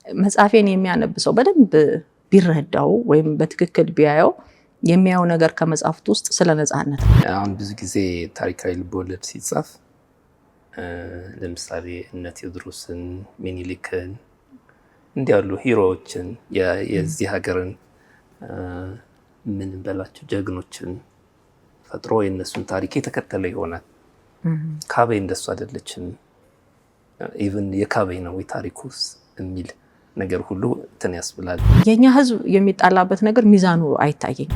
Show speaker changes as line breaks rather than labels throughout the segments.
መጽሐፌን የሚያነብሰው በደንብ ቢረዳው ወይም በትክክል ቢያየው የሚያየው ነገር ከመጽሐፍት ውስጥ ስለ ነፃነት ነው።
አሁን ብዙ ጊዜ ታሪካዊ ልቦለድ ሲጻፍ ለምሳሌ እነ ቴዎድሮስን፣ ሚኒሊክን እንዲህ ያሉ ሂሮዎችን የዚህ ሀገርን ምን በላቸው ጀግኖችን ፈጥሮ የነሱን ታሪክ የተከተለ ይሆናል። ካበይ እንደሱ አይደለችም። ኢቭን የካበይ ነው ታሪኩስ የሚል ነገር ሁሉ እንትን ያስብላል።
የኛ ህዝብ የሚጣላበት ነገር ሚዛኑ አይታየኝ።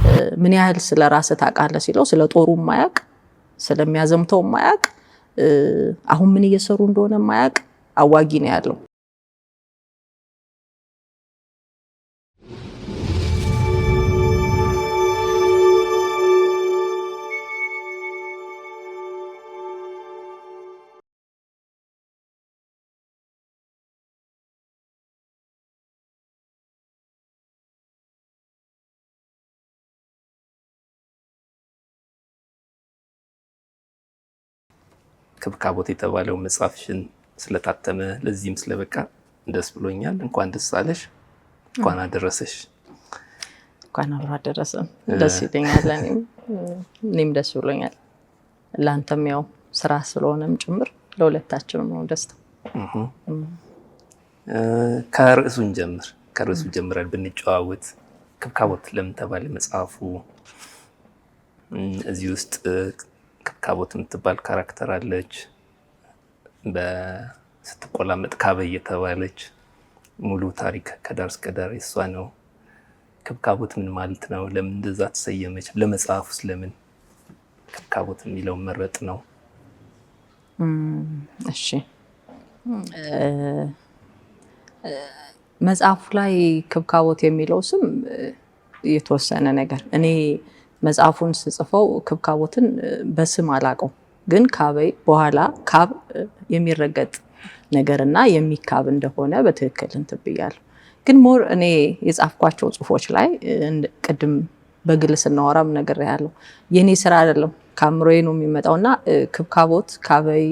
ምን ያህል ስለ ራስህ ታውቃለህ ሲለው ስለ ጦሩ ማያቅ፣ ስለሚያዘምተው ማያቅ፣ አሁን ምን እየሰሩ እንደሆነ ማያቅ አዋጊ ነው ያለው።
ክብካቦት የተባለው መጽሐፍሽን ስለታተመ ለዚህም ስለበቃ ደስ ብሎኛል። እንኳን ደስ አለሽ፣ እንኳን አደረሰሽ።
እንኳን አብሮ አደረሰን። ደስ ይለኛል። እኔም ደስ ብሎኛል። ላንተም ያው ስራ ስለሆነም ጭምር ለሁለታችንም ነው ደስታ። ከርዕሱ ጀምረን ብንጨዋወት ክብካቦት ለምን ተባለ መጽሐፉ? እዚህ ውስጥ ክብካቦት የምትባል ካራክተር አለች። ስትቆላመጥ ካበይ የተባለች ሙሉ ታሪክ ከዳር እስከ ዳር የሷ ነው። ክብካቦት ምን ማለት ነው? ለምን እንደዛ ተሰየመች? ለመጽሐፉ ስለምን ክብካቦት የሚለው መረጥ ነው? እሺ፣ መጽሐፉ ላይ ክብካቦት የሚለው ስም የተወሰነ ነገር እኔ መጽሐፉን ስጽፈው ክብካቦትን በስም አላቀው፣ ግን ካበይ በኋላ ካብ የሚረገጥ ነገርና የሚካብ እንደሆነ በትክክል እንትን ብያለሁ። ግን ሞር እኔ የጻፍኳቸው ጽሁፎች ላይ ቅድም በግል ስናወራም ነገር ያለው የኔ ስራ አይደለም ካምሮዬ ነው የሚመጣውና ክብካቦት ካበይ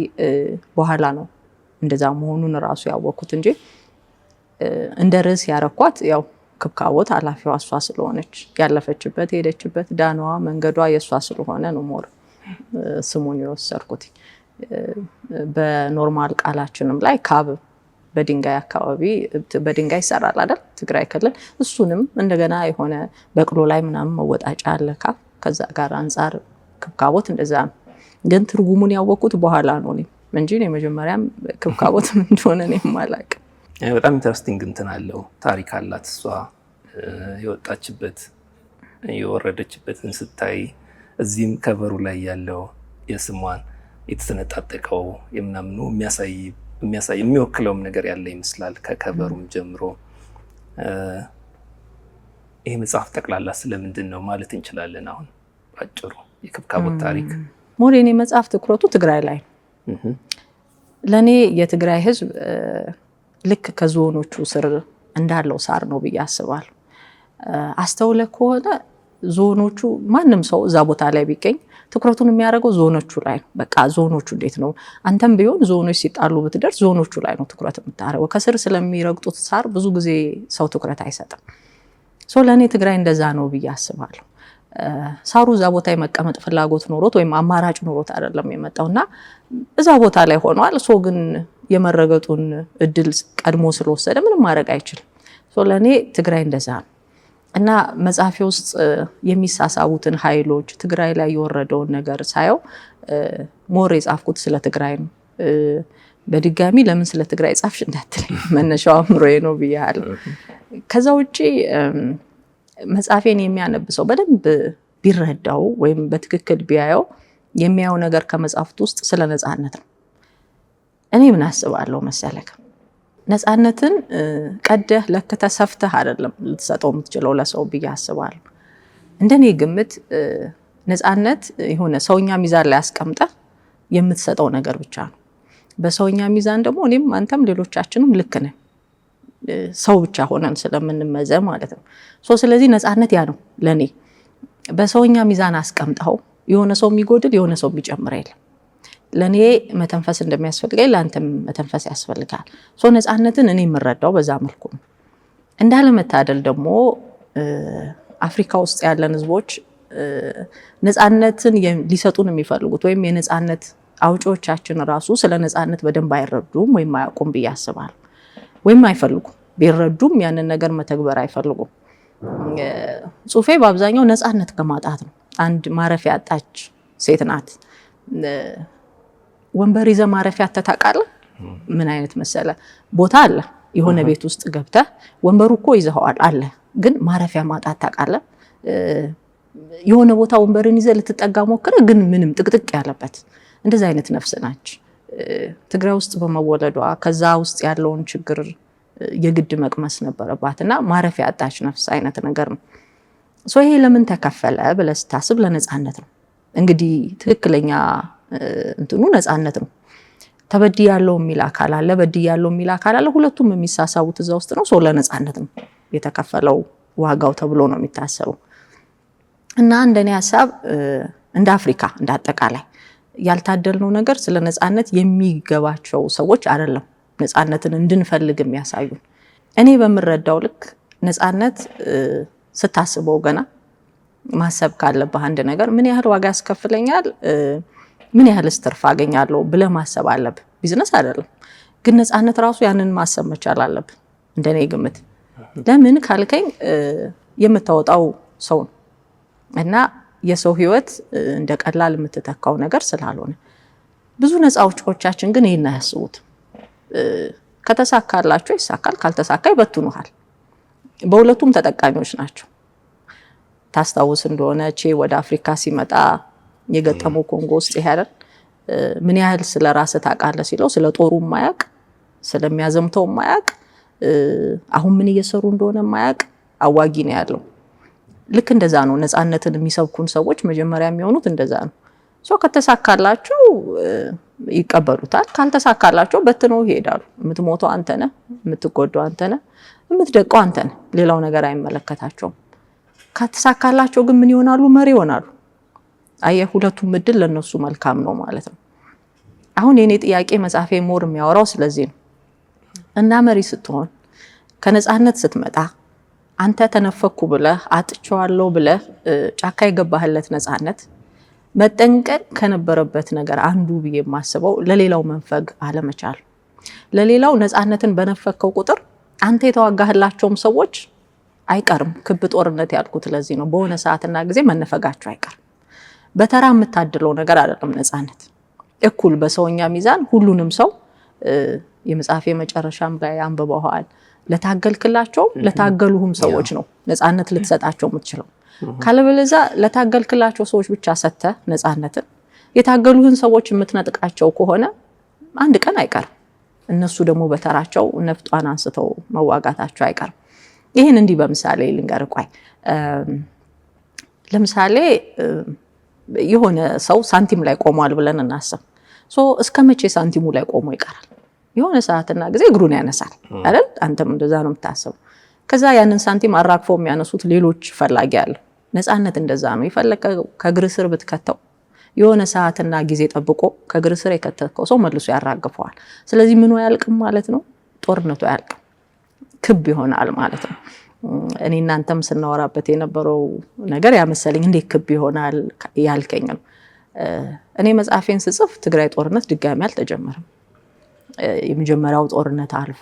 በኋላ ነው እንደዛ መሆኑን ራሱ ያወቅኩት እንጂ እንደ ርዕስ ያረኳት ያው ክብካቦት ኃላፊዋ እሷ ስለሆነች ያለፈችበት የሄደችበት ዳናዋ መንገዷ የእሷ ስለሆነ ነው ሞር ስሙን የወሰድኩት። በኖርማል ቃላችንም ላይ ካብ በድንጋይ አካባቢ በድንጋይ ይሰራል አይደል? ትግራይ ክልል እሱንም እንደገና የሆነ በቅሎ ላይ ምናምን መወጣጫ አለ ካብ። ከዛ ጋር አንፃር ክብካቦት እንደዛ ነው። ግን ትርጉሙን ያወቅኩት በኋላ ነው እንጂ መጀመሪያም ክብካቦት ምን እንደሆነ እኔም አላውቅም።
በጣም ኢንተረስቲንግ እንትን አለው፣ ታሪክ አላት እሷ። የወጣችበት የወረደችበትን ስታይ እዚህም ከበሩ ላይ ያለው የስሟን የተሰነጣጠቀው የምናምኑ የሚያሳይ የሚወክለውም ነገር ያለ ይመስላል። ከከበሩም ጀምሮ ይሄ መጽሐፍ ጠቅላላ ስለምንድን ነው ማለት እንችላለን? አሁን ባጭሩ የክብካቦት ታሪክ
ሞር የኔ መጽሐፍ ትኩረቱ ትግራይ ላይ ነው። ለኔ የትግራይ ህዝብ ልክ ከዞኖቹ ስር እንዳለው ሳር ነው ብዬ አስባለሁ። አስተውለ ከሆነ ዞኖቹ ማንም ሰው እዛ ቦታ ላይ ቢገኝ ትኩረቱን የሚያደርገው ዞኖቹ ላይ ነው። በቃ ዞኖቹ እንዴት ነው? አንተም ቢሆን ዞኖች ሲጣሉ ብትደርስ ዞኖቹ ላይ ነው ትኩረት የምታደርገው። ከስር ስለሚረግጡት ሳር ብዙ ጊዜ ሰው ትኩረት አይሰጥም። ለእኔ ትግራይ እንደዛ ነው ብዬ አስባለሁ። ሳሩ እዛ ቦታ የመቀመጥ ፍላጎት ኖሮት ወይም አማራጭ ኖሮት አይደለም የመጣውና እዛ ቦታ ላይ ሆኗል። ግን የመረገጡን እድል ቀድሞ ስለወሰደ ምንም ማድረግ አይችልም። ለእኔ ትግራይ እንደዛ ነው እና መጽሐፌ ውስጥ የሚሳሳቡትን ኃይሎች ትግራይ ላይ የወረደውን ነገር ሳየው ሞር የጻፍኩት ስለ ትግራይ ነው። በድጋሚ ለምን ስለ ትግራይ ጻፍሽ እንዳትለኝ መነሻው አምሮዬ ነው ብያለሁ። ከዛ ውጪ መጽሐፌን የሚያነብሰው በደንብ ቢረዳው ወይም በትክክል ቢያየው የሚያየው ነገር ከመጽሐፍት ውስጥ ስለ ነፃነት ነው። እኔ ምን አስባለሁ መሰለክ፣ ነፃነትን ቀደህ ለክተህ ሰፍተህ አይደለም ልትሰጠው የምትችለው ለሰው ብዬ አስባለሁ። እንደኔ ግምት ነፃነት የሆነ ሰውኛ ሚዛን ላይ አስቀምጠህ የምትሰጠው ነገር ብቻ ነው። በሰውኛ ሚዛን ደግሞ እኔም አንተም ሌሎቻችንም ልክ ነን፣ ሰው ብቻ ሆነን ስለምንመዘን ማለት ነው። ስለዚህ ነፃነት ያ ነው ለኔ። በሰውኛ ሚዛን አስቀምጠው የሆነ ሰው የሚጎድል የሆነ ሰው የሚጨምር የለም። ለኔ መተንፈስ እንደሚያስፈልገኝ ላንተም መተንፈስ ያስፈልጋል። ነፃነትን እኔ የምረዳው በዛ መልኩ ነው። እንዳለመታደል ደግሞ አፍሪካ ውስጥ ያለን ህዝቦች ነፃነትን ሊሰጡን የሚፈልጉት ወይም የነፃነት አውጪዎቻችን ራሱ ስለ ነፃነት በደንብ አይረዱም ወይም አያውቁም ብዬ አስባለሁ። ወይም አይፈልጉም፣ ቢረዱም ያንን ነገር መተግበር አይፈልጉም። ጽሁፌ በአብዛኛው ነፃነት ከማጣት ነው። አንድ ማረፊያ ያጣች ሴት ናት። ወንበር ይዘህ ማረፊያ ታውቃለህ? ምን አይነት መሰለ ቦታ አለ የሆነ ቤት ውስጥ ገብተህ ወንበሩ እኮ ይዘኸዋል አለ፣ ግን ማረፊያ ማጣት ታውቃለህ? የሆነ ቦታ ወንበርን ይዘህ ልትጠጋ ሞክረህ ግን ምንም ጥቅጥቅ ያለበት እንደዛ አይነት ነፍስ ናች። ትግራይ ውስጥ በመወለዷ ከዛ ውስጥ ያለውን ችግር የግድ መቅመስ ነበረባትና ማረፊያ ያጣች ነፍስ አይነት ነገር ነው። ይሄ ለምን ተከፈለ ብለህ ስታስብ ለነፃነት ነው። እንግዲህ ትክክለኛ እንትኑ ነፃነት ነው። ተበድያለሁ የሚል አካል አለ፣ በድያለሁ የሚል አካል አለ። ሁለቱም የሚሳሳቡት እዛ ውስጥ ነው። ለነፃነት ነው የተከፈለው ዋጋው ተብሎ ነው የሚታሰበው። እና እንደኔ ሐሳብ እንደ አፍሪካ እንደ አጠቃላይ ያልታደልነው ነገር ስለ ነፃነት የሚገባቸው ሰዎች አይደለም ነፃነትን እንድንፈልግ የሚያሳዩን። እኔ በምረዳው ልክ ነፃነት ስታስበው ገና ማሰብ ካለብህ አንድ ነገር ምን ያህል ዋጋ ያስከፍለኛል፣ ምን ያህል ትርፍ አገኛለሁ ብለህ ማሰብ አለብህ። ቢዝነስ አይደለም ግን ነፃነት ራሱ ያንን ማሰብ መቻል አለብህ እንደኔ ግምት። ለምን ካልከኝ የምታወጣው ሰው ነው እና የሰው ህይወት እንደ ቀላል የምትተካው ነገር ስላልሆነ ብዙ ነፃ አውጪዎቻችን ግን ይሄን አያስቡት። ከተሳካላቸው ይሳካል፣ ካልተሳካ ይበትኑሃል። በሁለቱም ተጠቃሚዎች ናቸው። ታስታውስ እንደሆነ ቼ ወደ አፍሪካ ሲመጣ የገጠመው ኮንጎ ውስጥ ይሄዳል። ምን ያህል ስለ ራስህ ታውቃለህ ሲለው ስለ ጦሩ ማያቅ፣ ስለሚያዘምተው ማያቅ፣ አሁን ምን እየሰሩ እንደሆነ ማያቅ አዋጊ ነው ያለው። ልክ እንደዛ ነው ነፃነትን የሚሰብኩን ሰዎች መጀመሪያ የሚሆኑት እንደዛ ነው። ከተሳካላቸው ይቀበሉታል፣ ካልተሳካላቸው በትነው ይሄዳሉ። የምትሞተው አንተ ነህ፣ የምትጎዳው አንተ ነህ፣ የምትደቀው አንተ ነህ። ሌላው ነገር አይመለከታቸውም። ከተሳካላቸው ግን ምን ይሆናሉ? መሪ ይሆናሉ። አየህ፣ ሁለቱም እድል ለነሱ መልካም ነው ማለት ነው። አሁን የኔ ጥያቄ መጽሐፌ ሞር የሚያወራው ስለዚህ ነው። እና መሪ ስትሆን ከነፃነት ስትመጣ አንተ ተነፈኩ ብለህ አጥቼዋለሁ ብለህ ጫካ የገባህለት ነፃነት መጠንቀቅ ከነበረበት ነገር አንዱ ብዬ የማስበው ለሌላው መንፈግ አለመቻል። ለሌላው ነፃነትን በነፈከው ቁጥር አንተ የተዋጋህላቸውም ሰዎች አይቀርም። ክብ ጦርነት ያልኩት ለዚህ ነው። በሆነ ሰዓትና ጊዜ መነፈጋቸው አይቀርም። በተራ የምታድለው ነገር አይደለም ነፃነት። እኩል በሰውኛ ሚዛን ሁሉንም ሰው የመጽሐፌ መጨረሻም ላይ አንብበዋል። ለታገልክላቸው ለታገሉህም ሰዎች ነው ነፃነት ልትሰጣቸው የምትችለው። ካለበለዚያ ለታገልክላቸው ሰዎች ብቻ ሰጥተህ ነፃነትን የታገሉህን ሰዎች የምትነጥቃቸው ከሆነ አንድ ቀን አይቀርም እነሱ ደግሞ በተራቸው ነፍጧን አንስተው መዋጋታቸው አይቀርም። ይሄን እንዲህ በምሳሌ ልንገርህ። ቆይ ለምሳሌ የሆነ ሰው ሳንቲም ላይ ቆሟል ብለን እናስብ። እስከ መቼ ሳንቲሙ ላይ ቆሞ ይቀራል? የሆነ ሰዓትና ጊዜ እግሩን ያነሳል አይደል? አንተም እንደዛ ነው የምታስበው። ከዛ ያንን ሳንቲም አራግፈው የሚያነሱት ሌሎች ፈላጊ አለ። ነፃነት እንደዛ ነው። ይፈልከ ከእግር ስር ብትከተው የሆነ ሰዓትና ጊዜ ጠብቆ ከእግር ስር የከተተው ሰው መልሶ ያራግፈዋል። ስለዚህ ምኑ አያልቅም ማለት ነው? ጦርነቱ አያልቅም፣ ክብ ይሆናል ማለት ነው። እኔ እናንተም ስናወራበት የነበረው ነገር ያመሰለኝ እንዴት ክብ ይሆናል ያልከኝ ነው። እኔ መጽሐፌን ስጽፍ ትግራይ ጦርነት ድጋሚ አልተጀመረም። የመጀመሪያው ጦርነት አልፎ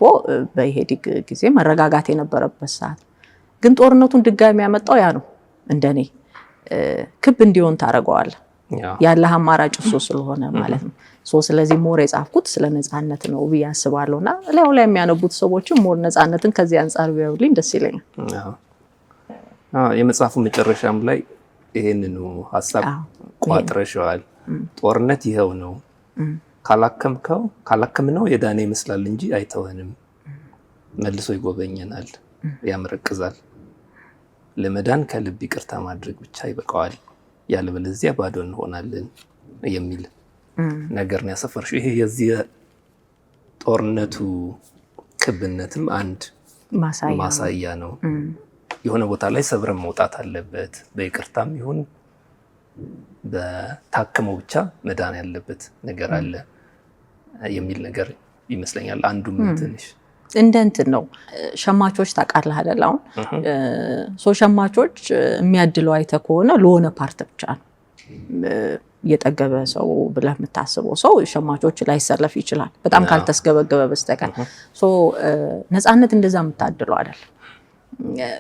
በኢህአዴግ ጊዜ መረጋጋት የነበረበት ሰዓት ግን ጦርነቱን ድጋሚ ያመጣው ያ ነው። እንደኔ ክብ እንዲሆን ታደርገዋለህ። ያለህ አማራጭ እሱ ስለሆነ ማለት ነው። ስለዚህ ሞር የጻፍኩት ስለ ነፃነት ነው ብዬ አስባለሁና ላይ የሚያነቡት ሰዎችም ሞር ነፃነትን ከዚህ አንፃር ቢያዩልኝ ደስ ይለኛል።
የመጽሐፉ መጨረሻም ላይ ይሄንኑ ሀሳብ ቋጥረሻል። ጦርነት ይሄው ነው፣ ካላከምነው የዳነ ይመስላል እንጂ አይተወንም፣ መልሶ ይጎበኘናል፣ ያመረቅዛል። ለመዳን ከልብ ይቅርታ ማድረግ ብቻ ይበቃዋል፣ ያለበለዚያ ባዶ እንሆናለን የሚል ነገር ነው ያሰፈርሽው። ይሄ የዚህ ጦርነቱ ክብነትም አንድ ማሳያ ነው። የሆነ ቦታ ላይ ሰብረን መውጣት አለበት። በይቅርታም ይሁን በታክሞ ብቻ መዳን ያለበት ነገር አለ የሚል ነገር ይመስለኛል። አንዱም ትንሽ
እንትን ነው ሸማቾች ታውቃለህ አይደል? አሁን ሸማቾች የሚያድለው አይተህ ከሆነ ለሆነ ፓርት ብቻ ነው። የጠገበ ሰው ብለህ የምታስበው ሰው ሸማቾች ላይሰለፍ ይችላል በጣም ካልተስገበገበ በስተቀር። ነፃነት እንደዛ የምታድለው አይደል?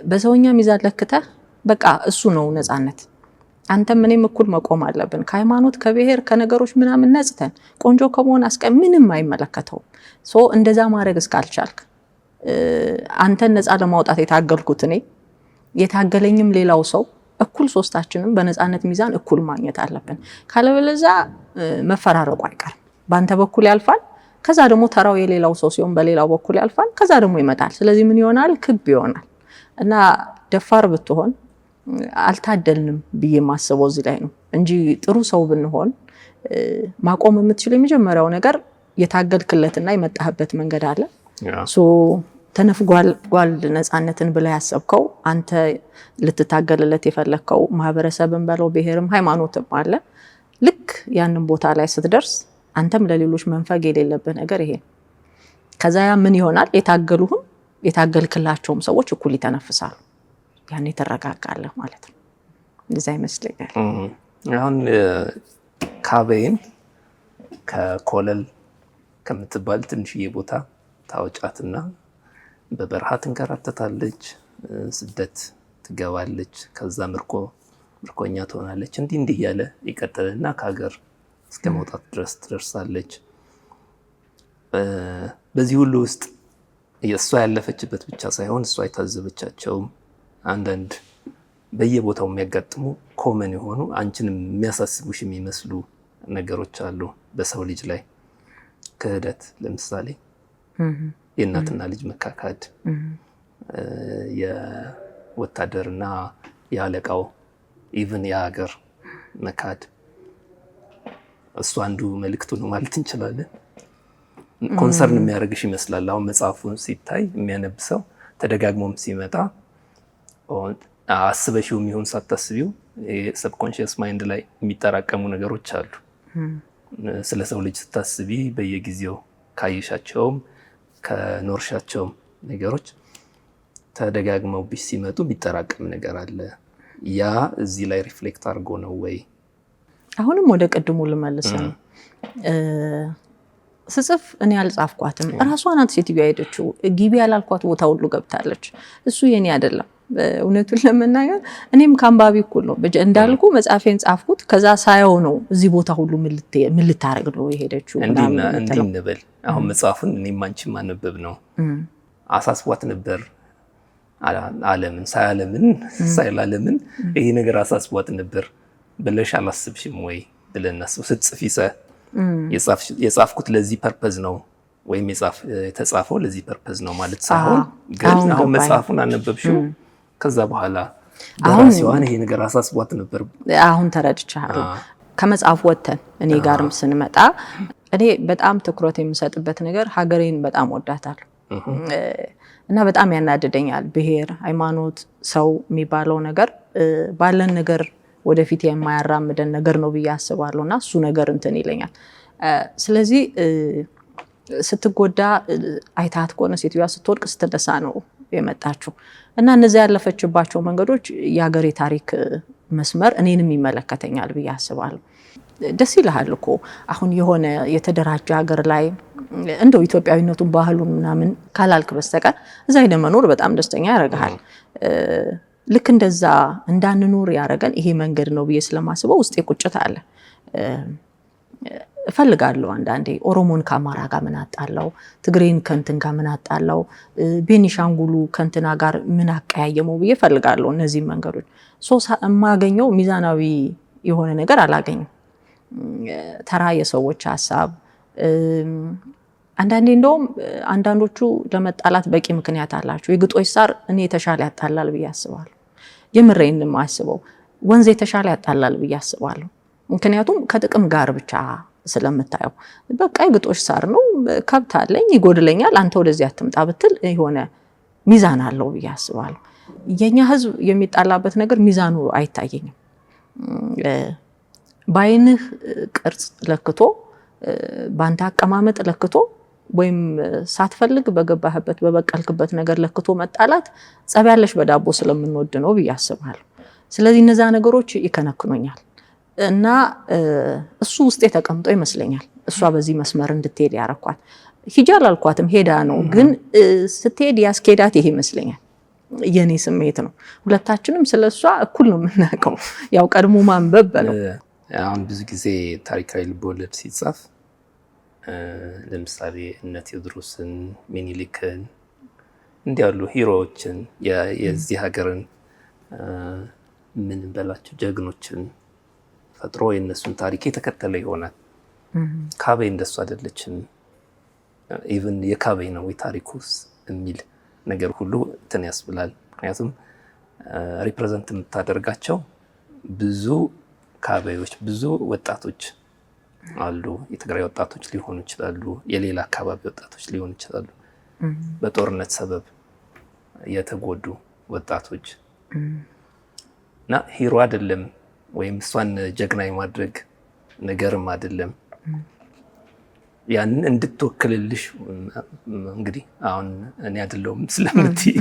በሰውኛ ሚዛን ለክተህ በቃ እሱ ነው ነፃነት። አንተም እኔም እኩል መቆም አለብን። ከሃይማኖት ከብሔር ከነገሮች ምናምን ነጽተን ቆንጆ ከመሆን ምንም አይመለከተውም። እንደዛ ማድረግ እስካልቻልክ አንተን ነፃ ለማውጣት የታገልኩት እኔ የታገለኝም ሌላው ሰው እኩል ሶስታችንም በነፃነት ሚዛን እኩል ማግኘት አለብን። ካለበለዚያ መፈራረቁ አይቀርም። በአንተ በኩል ያልፋል፣ ከዛ ደግሞ ተራው የሌላው ሰው ሲሆን በሌላው በኩል ያልፋል፣ ከዛ ደግሞ ይመጣል። ስለዚህ ምን ይሆናል? ክብ ይሆናል። እና ደፋር ብትሆን አልታደልንም ብዬ ማስበው እዚህ ላይ ነው እንጂ ጥሩ ሰው ብንሆን ማቆም የምትችል የመጀመሪያው ነገር የታገልክለትና የመጣህበት መንገድ አለ። ተነፍጓል ነፃነትን ብለህ ያሰብከው አንተ ልትታገልለት የፈለከው ማህበረሰብን በለው ብሔርም ሃይማኖትም አለ። ልክ ያንን ቦታ ላይ ስትደርስ አንተም ለሌሎች መንፈግ የሌለብህ ነገር ይሄ። ከዛ ያ ምን ይሆናል? የታገሉህም የታገልክላቸውም ሰዎች እኩል ይተነፍሳሉ። ያኔ ተረጋጋለህ ማለት ነው። እንደዛ ይመስለኛል።
አሁን ካቤን ከኮለል ከምትባል ትንሽዬ ቦታ ታወጫትና በበረሃ ትንከራተታለች፣ ስደት ትገባለች፣ ከዛ ምርኮኛ ትሆናለች። እንዲህ ያለ ይቀጥልና ከሀገር እስከ መውጣት ድረስ ትደርሳለች። በዚህ ሁሉ ውስጥ እሷ ያለፈችበት ብቻ ሳይሆን እሷ የታዘበቻቸውም አንዳንድ በየቦታው የሚያጋጥሙ ኮመን የሆኑ አንቺንም የሚያሳስቡሽ የሚመስሉ ነገሮች አሉ በሰው ልጅ ላይ። ክህደት ለምሳሌ የእናትና ልጅ መካካድ፣ የወታደርና የአለቃው ኢቭን የሀገር መካድ፣ እሱ አንዱ መልእክቱ ነው ማለት እንችላለን። ኮንሰርን የሚያደርግሽ ይመስላል። አሁን መጽሐፉን ሲታይ የሚያነብሰው ተደጋግሞም ሲመጣ አስበሽው የሚሆን ሳታስቢው ሰብኮንሽስ ማይንድ ላይ የሚጠራቀሙ ነገሮች አሉ። ስለ ሰው ልጅ ስታስቢ በየጊዜው ካየሻቸውም ከኖርሻቸውም ነገሮች ተደጋግመው ቢሽ ሲመጡ የሚጠራቀም ነገር አለ። ያ እዚህ ላይ ሪፍሌክት አድርጎ ነው ወይ?
አሁንም ወደ ቅድሙ ልመልስ ነው። ስጽፍ እኔ አልጻፍኳትም፣ እራሷ ናት ሴትዮዋ ሄደችው። ግቢ ያላልኳት ቦታ ሁሉ ገብታለች። እሱ የኔ አይደለም። እውነቱን ለመናገር እኔም ከአንባቢ እኩል ነው እንዳልኩ መጽሐፌን ጻፍኩት። ከዛ ሳየው ነው እዚህ ቦታ ሁሉ ምን ልታረግ ነው የሄደችው።
እንዲህ እንበል አሁን መጽሐፉን እኔም አንቺም ማነበብ ነው አሳስቧት ነበር። ዓለምን ሳይላለምን ይሄ ነገር አሳስቧት ነበር ብለሽ አላስብሽም ወይ ብለን እናስብ። ስትጽፊ የጻፍኩት ለዚህ ፐርፐዝ ነው ወይም የተጻፈው ለዚህ ፐርፐዝ ነው ማለት ሳይሆን ግን አሁን መጽሐፉን አነበብሽው ከዛ በኋላ ደራሲዋን ይሄ ነገር አሳስቧት ነበር።
አሁን ተረድቻለሁ። ከመጽሐፍ ወተን እኔ ጋርም ስንመጣ እኔ በጣም ትኩረት የምሰጥበት ነገር ሀገሬን በጣም ወዳታለሁ እና በጣም ያናደደኛል። ብሔር፣ ሃይማኖት፣ ሰው የሚባለው ነገር ባለን ነገር ወደፊት የማያራምደን ነገር ነው ብዬ አስባለሁ እና እሱ ነገር እንትን ይለኛል። ስለዚህ ስትጎዳ አይታት ከሆነ ሴትዮዋ ስትወድቅ ስትነሳ ነው የመጣችው እና እነዚያ ያለፈችባቸው መንገዶች የሀገሬ ታሪክ መስመር እኔንም ይመለከተኛል ብዬ አስባለሁ። ደስ ይልሃል እኮ አሁን የሆነ የተደራጀ ሀገር ላይ እንደው ኢትዮጵያዊነቱን ባህሉን ምናምን ካላልክ በስተቀር እዛ ሄደ መኖር በጣም ደስተኛ ያደርግሃል። ልክ እንደዛ እንዳንኖር ያደረገን ይሄ መንገድ ነው ብዬ ስለማስበው ውስጤ ቁጭት አለ። እፈልጋለሁ አንዳንዴ ኦሮሞን ከአማራ ጋር ምን አጣላው፣ ትግሬን ከንትን ጋር ምን አጣላው፣ ቤኒሻንጉሉ ከንትና ጋር ምን አቀያየመው ብዬ እፈልጋለሁ። እነዚህ መንገዶች የማገኘው ሚዛናዊ የሆነ ነገር አላገኝም። ተራ የሰዎች ሀሳብ አንዳንዴ እንደውም አንዳንዶቹ ለመጣላት በቂ ምክንያት አላቸው። የግጦሽ ሳር እኔ የተሻለ ያጣላል ብዬ አስባለሁ። የምሬን የማስበው ወንዝ የተሻለ ያጣላል ብዬ አስባለሁ። ምክንያቱም ከጥቅም ጋር ብቻ ስለምታየው በቃ የግጦሽ ሳር ነው፣ ከብት አለኝ ይጎድለኛል፣ አንተ ወደዚህ አትምጣ ብትል የሆነ ሚዛን አለው ብዬ አስባለሁ። የኛ ህዝብ የሚጣላበት ነገር ሚዛኑ አይታየኝም። ባይንህ ቅርጽ ለክቶ ባንተ አቀማመጥ ለክቶ ወይም ሳትፈልግ በገባህበት በበቀልክበት ነገር ለክቶ መጣላት ጸብ ያለሽ በዳቦ ስለምንወድ ነው ብያስባለሁ። ስለዚህ እነዛ ነገሮች ይከነክኑኛል እና እሱ ውስጥ ተቀምጦ ይመስለኛል እሷ በዚህ መስመር እንድትሄድ ያረኳት። ሂጂ አላልኳትም ሄዳ ነው፣ ግን ስትሄድ ያስኬዳት ይሄ ይመስለኛል። የኔ ስሜት ነው። ሁለታችንም ስለሷ እኩል ነው የምናውቀው። ያው ቀድሞ ማንበብ ነው።
አሁን ብዙ ጊዜ ታሪካዊ ልቦለድ ሲጻፍ ለምሳሌ እነ ቴዎድሮስን፣ ሚኒሊክን እንዲህ ያሉ ሂሮዎችን የዚህ ሀገርን ምን በላቸው ጀግኖችን ፈጥሮ የነሱን ታሪክ የተከተለ ይሆናል። ካቤ እንደሱ አይደለችም። ኢቭን የካቤ ነው ታሪኩስ የሚል ነገር ሁሉ እንትን ያስብላል። ምክንያቱም ሪፕሬዘንት የምታደርጋቸው ብዙ ካቤዎች ብዙ ወጣቶች አሉ። የትግራይ ወጣቶች ሊሆኑ ይችላሉ፣ የሌላ አካባቢ ወጣቶች ሊሆኑ ይችላሉ፣ በጦርነት ሰበብ የተጎዱ ወጣቶች እና ሂሮ አይደለም ወይም እሷን ጀግና የማድረግ ነገርም አይደለም። ያንን እንድትወክልልሽ እንግዲህ አሁን እኔ አይደለሁም ስለምትይ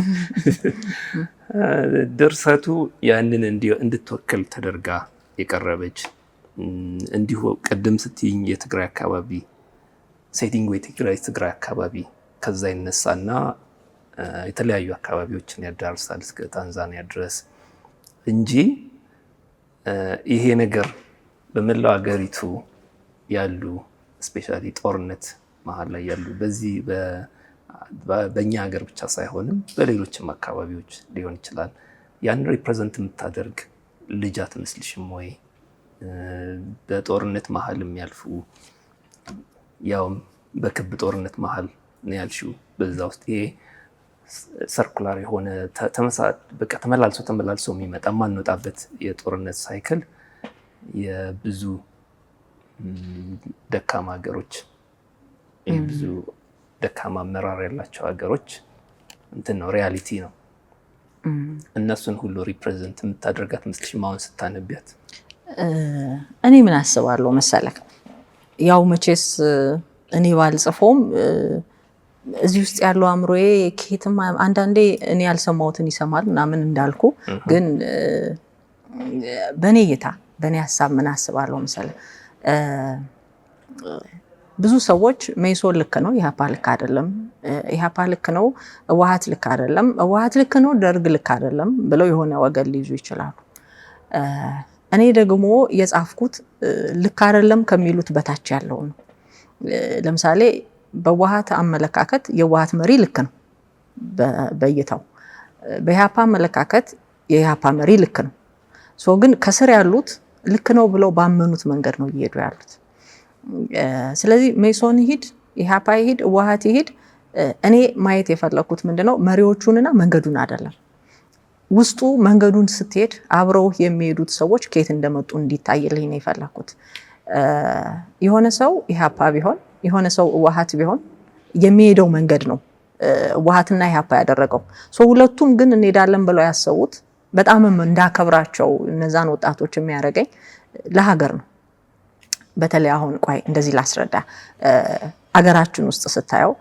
ድርሰቱ ያንን እንድትወክል ተደርጋ የቀረበች እንዲሁ ቅድም ስትይኝ የትግራይ አካባቢ ሴቲንግ ወይ ትግራይ አካባቢ ከዛ ይነሳና የተለያዩ አካባቢዎችን ያዳርሳል እስከ ታንዛኒያ ድረስ እንጂ ይሄ ነገር በመላው ሀገሪቱ ያሉ ስፔሻሊ ጦርነት መሀል ላይ ያሉ በዚህ በእኛ ሀገር ብቻ ሳይሆንም በሌሎችም አካባቢዎች ሊሆን ይችላል። ያን ሪፕሬዘንት የምታደርግ ልጅ አትመስልሽም ወይ? በጦርነት መሀል የሚያልፉ ያው በክብ ጦርነት መሀል ነው ያልሽው። በዛ ውስጥ ይሄ ሰርኩላር የሆነ በቃ ተመላልሶ የሚመጣ ማንወጣበት የጦርነት ሳይክል የብዙ ደካማ ሀገሮች ብዙ ደካማ አመራር ያላቸው ሀገሮች እንትን ነው ሪያሊቲ ነው። እነሱን ሁሉ ሪፕሬዘንት የምታደርጋት መስልሽም አሁን ስታነቢያት?
እኔ ምን አስባለሁ መሰለክ፣ ያው መቼስ እኔ ባልጽፎም እዚህ ውስጥ ያለው አእምሮዬ ከየትም አንዳንዴ እኔ ያልሰማሁትን ይሰማል ምናምን እንዳልኩ፣ ግን በእኔ እይታ በእኔ ሀሳብ ምን አስባለሁ መሰለህ፣ ብዙ ሰዎች መኢሶን ልክ ነው ኢህአፓ ልክ አይደለም፣ ኢህአፓ ልክ ነው ህወሓት ልክ አይደለም፣ ህወሓት ልክ ነው ደርግ ልክ አይደለም ብለው የሆነ ወገን ሊይዙ ይችላሉ። እኔ ደግሞ የጻፍኩት ልክ አይደለም ከሚሉት በታች ያለው ነው። ለምሳሌ በህወሓት አመለካከት የህወሓት መሪ ልክ ነው በእይታው፣ በኢህአፓ አመለካከት የኢህአፓ መሪ ልክ ነው። ግን ከስር ያሉት ልክ ነው ብለው ባመኑት መንገድ ነው እየሄዱ ያሉት። ስለዚህ መኢሶን ይሄድ ኢህአፓ ይሄድ ህወሓት ይሄድ፣ እኔ ማየት የፈለኩት ምንድነው መሪዎቹንና መንገዱን አይደለም። ውስጡ መንገዱን ስትሄድ አብረው የሚሄዱት ሰዎች ከየት እንደመጡ እንዲታይልኝ ነው የፈለኩት። የሆነ ሰው ኢህአፓ ቢሆን የሆነ ሰው ህወሓት ቢሆን የሚሄደው መንገድ ነው ህወሓትና ኢህአፓ ያደረገው። ሁለቱም ግን እንሄዳለን ብለው ያሰቡት በጣም እንዳከብራቸው እነዛን ወጣቶች የሚያደርገኝ ለሀገር ነው። በተለይ አሁን ቆይ እንደዚህ ላስረዳ። አገራችን ውስጥ ስታየው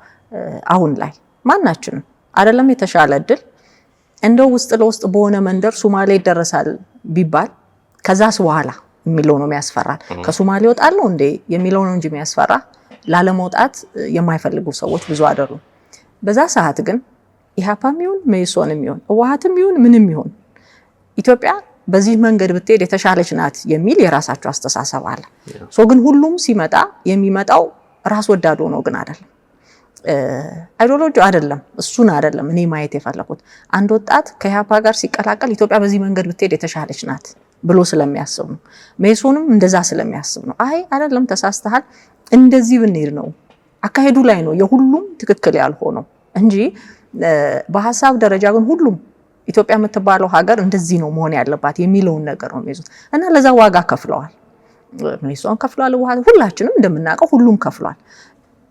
አሁን ላይ ማናችንም አይደለም የተሻለ እድል እንደው ውስጥ ለውስጥ በሆነ መንደር ሶማሌ ይደረሳል ቢባል ከዛስ በኋላ የሚለው ነው የሚያስፈራል። ከሶማሌ ወጣለው እንዴ የሚለው ነው እንጂ የሚያስፈራ ላለመውጣት የማይፈልጉ ሰዎች ብዙ አይደሉም። በዛ ሰዓት ግን ኢህአፓም ይሁን መኢሶንም ይሁን ህወሓትም ይሁን ምንም ይሁን ኢትዮጵያ በዚህ መንገድ ብትሄድ የተሻለች ናት የሚል የራሳቸው አስተሳሰብ አለ። ግን ሁሉም ሲመጣ የሚመጣው ራስ ወዳድ ሆኖ ግን አይደለም፣ አይዲዮሎጂ አይደለም፣ እሱን አይደለም እኔ ማየት የፈለኩት። አንድ ወጣት ከኢህአፓ ጋር ሲቀላቀል ኢትዮጵያ በዚህ መንገድ ብትሄድ የተሻለች ናት ብሎ ስለሚያስብ ነው። መኢሶንም እንደዛ ስለሚያስብ ነው። አይ አይደለም ተሳስተሃል፣ እንደዚህ ብንሄድ ነው አካሄዱ ላይ ነው የሁሉም ትክክል ያልሆነው እንጂ በሐሳብ ደረጃ ግን ሁሉም ኢትዮጵያ የምትባለው ሀገር እንደዚህ ነው መሆን ያለባት የሚለውን ነገር ነው የሚይዙት እና ለዛ ዋጋ ከፍለዋል። መኢሶን ከፍለዋል፣ ሁላችንም እንደምናውቀው ሁሉም ከፍሏል።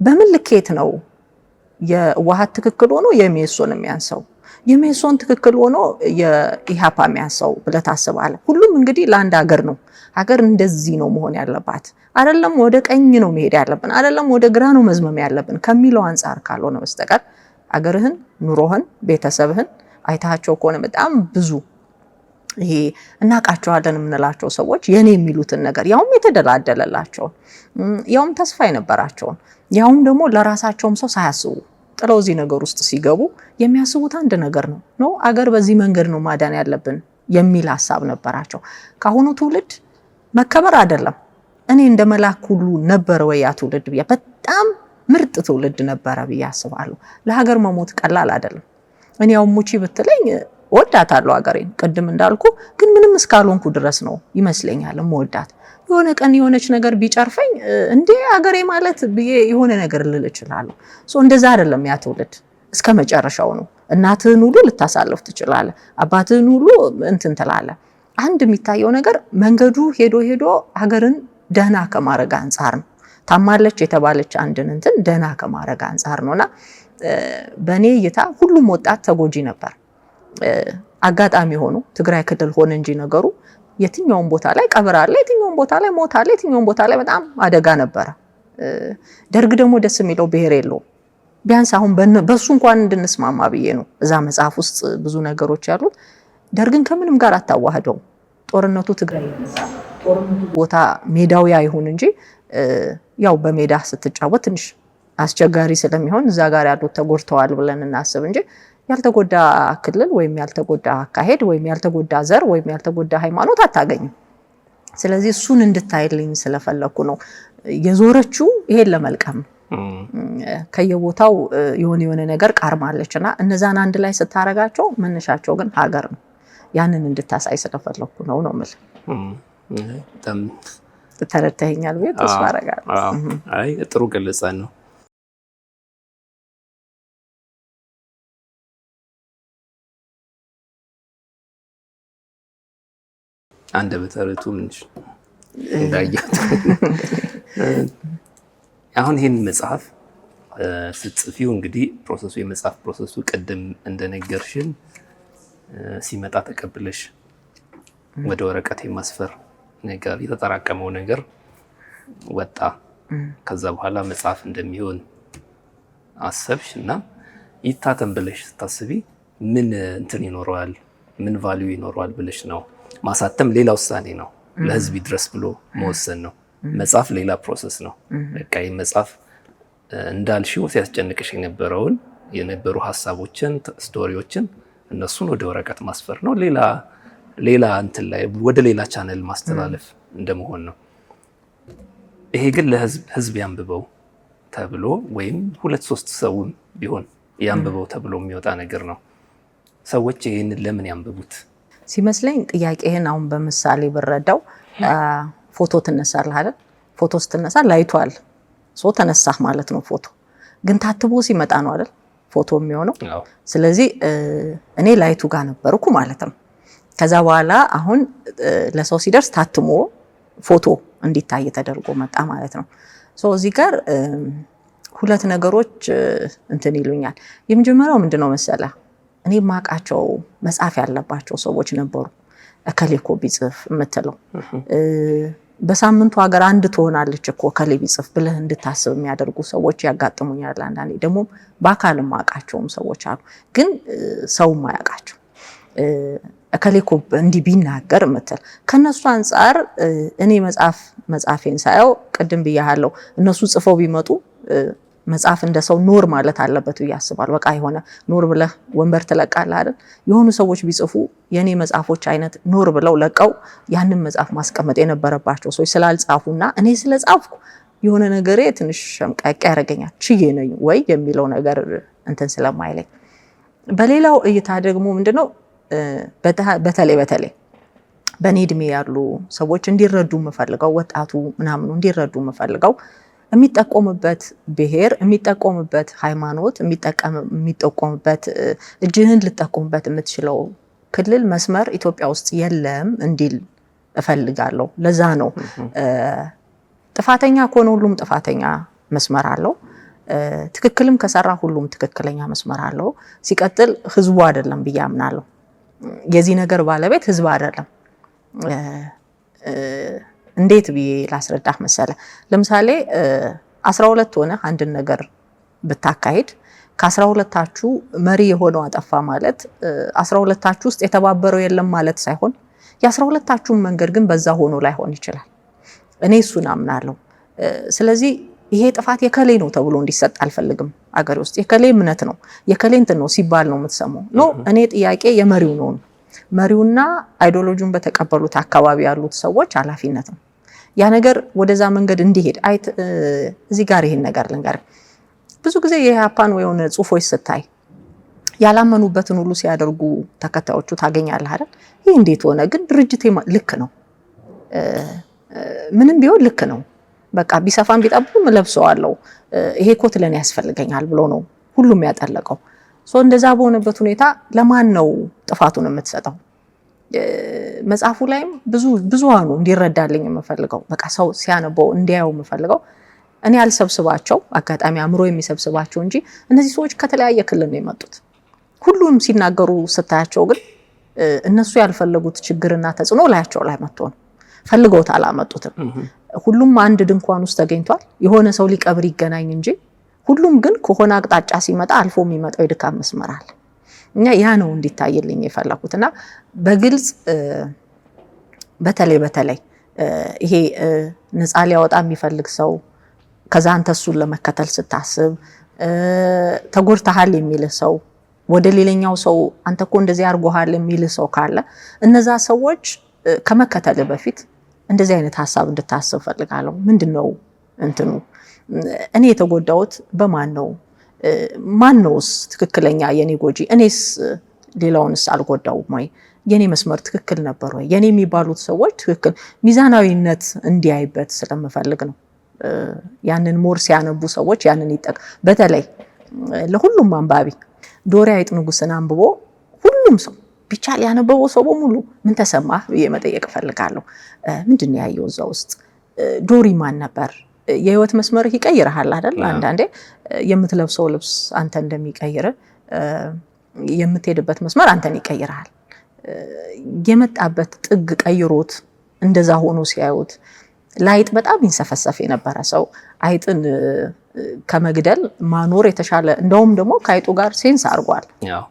በምን ልኬት ነው የህወሓት ትክክል ሆኖ የመኢሶን የሚያንሰው? የሜሶን ትክክል ሆኖ የኢሃፓ የሚያሰው ብለህ ታስባለህ? ሁሉም እንግዲህ ለአንድ ሀገር ነው። ሀገር እንደዚህ ነው መሆን ያለባት አይደለም፣ ወደ ቀኝ ነው መሄድ ያለብን አይደለም፣ ወደ ግራ ነው መዝመም ያለብን ከሚለው አንፃር ካልሆነ በስተቀር ሀገርህን፣ ኑሮህን፣ ቤተሰብህን አይታቸው ከሆነ በጣም ብዙ ይሄ እናቃቸዋለን የምንላቸው ሰዎች የኔ የሚሉትን ነገር ያውም የተደላደለላቸው ያውም ተስፋ የነበራቸው ያውም ደግሞ ለራሳቸውም ሰው ሳያስቡ ጥለው እዚህ ነገር ውስጥ ሲገቡ የሚያስቡት አንድ ነገር ነው አገር በዚህ መንገድ ነው ማዳን ያለብን የሚል ሐሳብ ነበራቸው። ካሁኑ ትውልድ መከበር አይደለም እኔ እንደመላክ ሁሉ ነበር ወይ ያ ትውልድ ብያ በጣም ምርጥ ትውልድ ነበረ ብዬ አስባለሁ። ለሀገር መሞት ቀላል አይደለም። እኔ ያው ሙቺ ብትለኝ ወዳታለሁ ሀገሬን ቅድም እንዳልኩ ግን ምንም እስካልሆንኩ ድረስ ነው ይመስለኛል ወዳት የሆነ ቀን የሆነች ነገር ቢጨርፈኝ እንዴ ሀገሬ ማለት ብዬ የሆነ ነገር ልል እችላለሁ። እንደዛ አይደለም ያ ትውልድ እስከ መጨረሻው ነው። እናትህን ሁሉ ልታሳልፍ ትችላለህ፣ አባትህን ሁሉ እንትን ትላለህ። አንድ የሚታየው ነገር መንገዱ ሄዶ ሀገርን ደህና ከማድረግ አንፃር ነው። ታማለች የተባለች አንድን እንትን ደህና ከማድረግ አንፃር ነውና በእኔ እይታ ሁሉም ወጣት ተጎጂ ነበር። አጋጣሚ ሆኖ ትግራይ ክልል ሆነ እንጂ ነገሩ የትኛውም ቦታ ላይ ቀብር አለ፣ የትኛውም ቦታ ላይ ሞት አለ፣ የትኛውም ቦታ ላይ በጣም አደጋ ነበረ። ደርግ ደግሞ ደስ የሚለው ብሔር የለውም። ቢያንስ አሁን በሱ እንኳን እንድንስማማ ብዬ ነው እዛ መጽሐፍ ውስጥ ብዙ ነገሮች ያሉት። ደርግን ከምንም ጋር አታዋህደው። ጦርነቱ ትግራይ ቦታ ሜዳውያ ይሁን እንጂ ያው በሜዳ ስትጫወት ትንሽ አስቸጋሪ ስለሚሆን እዛ ጋር ያሉት ተጎድተዋል ብለን እናስብ እንጂ ያልተጎዳ ክልል ወይም ያልተጎዳ አካሄድ ወይም ያልተጎዳ ዘር ወይም ያልተጎዳ ሃይማኖት አታገኝም። ስለዚህ እሱን እንድታይልኝ ስለፈለኩ ነው የዞረችው ይሄን ለመልቀም ከየቦታው የሆነ ነገር ቃርማለችና እነዛን አንድ ላይ ስታረጋቸው መነሻቸው ግን ሀገር ነው። ያንን እንድታሳይ ስለፈለኩ ነው ማለት ተረድተኸኛል ብዬ ተስፋ አደርጋለሁ።
አይ ጥሩ ገለጻ ነው። አንድ በተረቱ ምንሽ እንዳያት አሁን ይሄን መጽሐፍ ስትጽፊው እንግዲህ ፕሮሰሱ የመጽሐፍ ፕሮሰሱ ቅድም እንደነገርሽን ሲመጣ ተቀብለሽ ወደ ወረቀት የማስፈር ነገር የተጠራቀመው ነገር ወጣ። ከዛ በኋላ መጽሐፍ እንደሚሆን አሰብሽ እና ይታተም ብለሽ ስታስቢ ምን እንትን ይኖረዋል፣ ምን ቫልዩ ይኖረዋል ብለሽ ነው። ማሳተም ሌላ ውሳኔ ነው፣ ለህዝብ ይድረስ ብሎ መወሰን ነው። መጽሐፍ ሌላ ፕሮሰስ ነው። በቃ መጽሐፍ እንዳልሽው ሲያስጨንቅሽ የነበሩ ሀሳቦችን፣ ስቶሪዎችን እነሱን ወደ ወረቀት ማስፈር ነው። ሌላ እንትን ላይ ወደ ሌላ ቻነል ማስተላለፍ እንደመሆን ነው። ይሄ ግን ለህዝብ ያንብበው ተብሎ ወይም 2-3 ሰውን ቢሆን ያንብበው ተብሎ የሚወጣ ነገር ነው። ሰዎች ይሄንን ለምን ያንብቡት
ሲመስለኝ ጥያቄህን አሁን በምሳሌ ብረዳው ፎቶ ትነሳለህ አይደል? ፎቶ ስትነሳ ላይቷል ተነሳህ ማለት ነው። ፎቶ ግን ታትቦ ሲመጣ ነው አይደል ፎቶ የሚሆነው። ስለዚህ እኔ ላይቱ ጋር ነበርኩ ማለት ነው። ከዛ በኋላ አሁን ለሰው ሲደርስ ታትሞ ፎቶ እንዲታይ ተደርጎ መጣ ማለት ነው። እዚህ ጋር ሁለት ነገሮች እንትን ይሉኛል። የመጀመሪያው ምንድነው መሰለህ? እኔ ማቃቸው መጻፍ ያለባቸው ሰዎች ነበሩ። እከሌኮ ቢጽፍ የምትለው በሳምንቱ ሀገር አንድ ትሆናለች እኮ እከሌ ቢጽፍ ብለህ እንድታስብ የሚያደርጉ ሰዎች ያጋጥሙኛል። አንዳንዴ ደግሞ በአካል ማቃቸውም ሰዎች አሉ፣ ግን ሰው ማያቃቸው እከሌኮ እንዲህ ቢናገር የምትል ከነሱ አንፃር እኔ መጽሐፌን ሳየው ቅድም ብያለሁ፣ እነሱ ጽፈው ቢመጡ መጽሐፍ እንደ ሰው ኖር ማለት አለበት ብዬ አስባለሁ። በቃ የሆነ ኖር ብለህ ወንበር ትለቃለህ አይደል? የሆኑ ሰዎች ቢጽፉ የኔ መጽሐፎች አይነት ኖር ብለው ለቀው ያንን መጽሐፍ ማስቀመጥ የነበረባቸው ሰዎች ስላልጻፉና እኔ ስለጻፍኩ የሆነ ነገሬ ትንሽ ሸምቀቅ ያደርገኛል ችዬ ነኝ ወይ የሚለው ነገር እንትን ስለማይለኝ። በሌላው እይታ ደግሞ ምንድነው በተለይ በኔ እድሜ ያሉ ሰዎች እንዲረዱ የምፈልገው ወጣቱ ምናምኑ እንዲረዱ የምፈልገው የሚጠቆምበት ብሔር፣ የሚጠቆምበት ሃይማኖት፣ የሚጠቆምበት እጅህን ልጠቆምበት የምትችለው ክልል መስመር ኢትዮጵያ ውስጥ የለም እንዲል እፈልጋለሁ። ለዛ ነው ጥፋተኛ ከሆነ ሁሉም ጥፋተኛ መስመር አለው። ትክክልም ከሰራ ሁሉም ትክክለኛ መስመር አለው። ሲቀጥል ህዝቡ አይደለም ብዬ አምናለሁ። የዚህ ነገር ባለቤት ህዝብ አይደለም። እንዴት ብዬ ላስረዳህ መሰለ? ለምሳሌ 12 ሆነ አንድን ነገር ብታካሄድ ከ12ታችሁ መሪ የሆነው አጠፋ ማለት 12ታችሁ ውስጥ የተባበረው የለም ማለት ሳይሆን የ12ታችሁም መንገድ ግን በዛ ሆኖ ላይሆን ይችላል። እኔ እሱን አምናለሁ። ስለዚህ ይሄ ጥፋት የከሌ ነው ተብሎ እንዲሰጥ አልፈልግም። አገር ውስጥ የከሌ እምነት ነው የከሌ እንትን ነው ሲባል ነው የምትሰማው። ኖ እኔ ጥያቄ የመሪው ነው። መሪውና አይዲዮሎጂውን በተቀበሉት አካባቢ ያሉት ሰዎች ኃላፊነት ነው ያ ነገር ወደዛ መንገድ እንዲሄድ። እዚህ ጋር ይሄን ነገር ልንገር። ብዙ ጊዜ የኢህአፓን ወይውን ጽሁፎች ስታይ ያላመኑበትን ሁሉ ሲያደርጉ ተከታዮቹ ታገኛለህ አይደል? ይሄ እንዴት ሆነ ግን ድርጅቴ ልክ ነው፣ ምንም ቢሆን ልክ ነው፣ በቃ ቢሰፋም ቢጠብም ለብሰዋለሁ፣ ይሄ ኮት ለኔ ያስፈልገኛል ብሎ ነው ሁሉም ያጠለቀው። እንደዛ በሆነበት ሁኔታ ለማን ነው ጥፋቱን የምትሰጠው? መጽሐፉ ላይም ብዙሃኑ እንዲረዳልኝ የምፈልገው በቃ ሰው ሲያነበው እንዲያየው የምፈልገው እኔ አልሰብስባቸው አጋጣሚ አእምሮ የሚሰብስባቸው እንጂ እነዚህ ሰዎች ከተለያየ ክልል ነው የመጡት። ሁሉም ሲናገሩ ስታያቸው ግን እነሱ ያልፈለጉት ችግርና ተጽዕኖ ላያቸው ላይ መጥቶ ነው። ፈልገውት አላመጡትም። ሁሉም አንድ ድንኳን ውስጥ ተገኝቷል። የሆነ ሰው ሊቀብር ይገናኝ እንጂ ሁሉም ግን ከሆነ አቅጣጫ ሲመጣ አልፎ የሚመጣው የድካም መስመር አለ። እኛ ያ ነው እንዲታይልኝ የፈለኩትና በግልጽ በተለይ ይሄ ነፃ ሊያወጣ የሚፈልግ ሰው ከዛ አንተ እሱን ለመከተል ስታስብ ተጎድተሃል የሚልህ ሰው ወደ ሌላኛው ሰው አንተ እኮ እንደዚህ አድርጎሃል የሚልህ ሰው ካለ እነዛ ሰዎች ከመከተል በፊት እንደዚህ አይነት ሐሳብ እንድታስብ ፈልጋለሁ። ምንድነው እንትኑ እኔ የተጎዳሁት በማን ነው? ማንነውስ ትክክለኛ የኔ ጎጂ? እኔስ ሌላውንስ አልጎዳውም ወይ? የኔ መስመር ትክክል ነበር ወይ? የኔ የሚባሉት ሰዎች ትክክል ሚዛናዊነት እንዲያይበት ስለምፈልግ ነው። ያንን ሞር ሲያነቡ ሰዎች ያንን በተለይ ለሁሉም አንባቢ ዶሪ አይጥ ንጉስን አንብቦ ሁሉም ሰው ቢቻል ያነበበው ሰው በሙሉ ምን ተሰማህ ብዬ መጠየቅ ፈልጋለሁ። ምንድነው ያየው እዛ ውስጥ? ዶሪ ማን ነበር? የህይወት መስመርህ ይቀይርሃል አይደል? አንዳንዴ የምትለብሰው ልብስ አንተ እንደሚቀይር የምትሄድበት መስመር አንተን ይቀይርሃል። የመጣበት ጥግ ቀይሮት እንደዛ ሆኖ ሲያዩት ላይጥ በጣም ይንሰፈሰፍ የነበረ ሰው አይጥን ከመግደል ማኖር የተሻለ እንደውም ደግሞ ከአይጡ ጋር ሴንስ አድርጓል።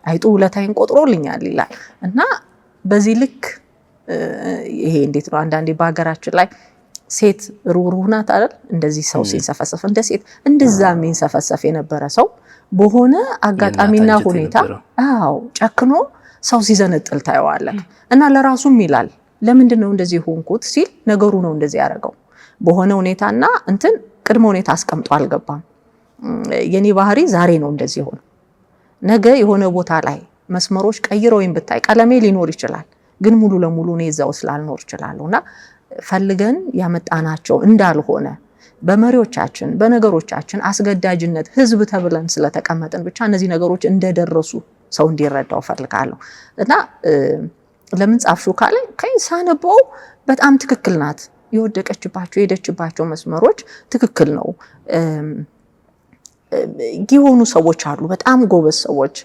አይጡ ውለታይን ቆጥሮልኛል ይላል እና በዚህ ልክ ይሄ እንዴት ነው አንዳንዴ በሀገራችን ላይ ሴት ሩህሩህ ናት አይደል? እንደዚህ ሰው ሲንሰፈሰፍ እንደ ሴት እንደዛ የሚንሰፈሰፍ የነበረ ሰው በሆነ አጋጣሚና ሁኔታ ጨክኖ ሰው ሲዘነጥል ታየዋለህ እና ለራሱም ይላል ለምንድን ነው እንደዚህ ሆንኩት ሲል ነገሩ ነው እንደዚህ ያደረገው በሆነ ሁኔታና እንትን ቅድመ ሁኔታ አስቀምጦ አልገባም። የኔ ባህሪ ዛሬ ነው እንደዚህ ሆነ። ነገ የሆነ ቦታ ላይ መስመሮች ቀይረውኝ ብታይ ቀለሜ ሊኖር ይችላል፣ ግን ሙሉ ለሙሉ እኔ እዛው ስላልኖር ይችላልና ፈልገን ያመጣናቸው እንዳልሆነ በመሪዎቻችን በነገሮቻችን አስገዳጅነት ህዝብ ተብለን ስለተቀመጥን ብቻ እነዚህ ነገሮች እንደደረሱ ሰው እንዲረዳው ፈልጋለሁ እና ለምን ጻፍሹ ካለ ከሳነበው በጣም ትክክል ናት። የወደቀችባቸው የሄደችባቸው መስመሮች ትክክል ነው። የሆኑ ሰዎች አሉ በጣም ጎበዝ ሰዎች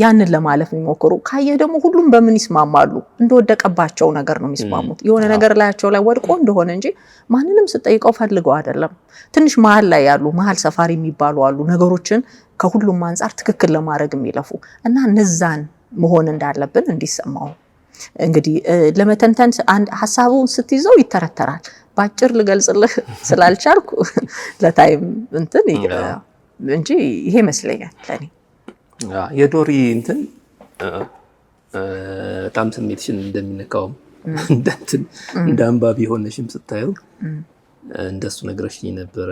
ያንን ለማለፍ የሚሞክሩ ካየ ደግሞ ሁሉም በምን ይስማማሉ? እንደወደቀባቸው ነገር ነው የሚስማሙት። የሆነ ነገር ላያቸው ላይ ወድቆ እንደሆነ እንጂ ማንንም ስጠይቀው ፈልገው አይደለም። ትንሽ መሀል ላይ ያሉ መሀል ሰፋሪ የሚባሉ አሉ ነገሮችን ከሁሉም አንፃር ትክክል ለማድረግ የሚለፉ እና እነዛን መሆን እንዳለብን እንዲሰማው እንግዲህ ለመተንተን አንድ ሐሳቡን ስትይዘው ይተረተራል። ባጭር ልገልጽልህ ስላልቻልኩ ለታይም እንትን እንጂ ይሄ መስለኛል ለኔ
የዶሪ እንትን በጣም ስሜትሽን እንደሚነካው እንደ አንባቢ ሆነሽም ስታየው እንደሱ ነግረሽኝ ነበረ።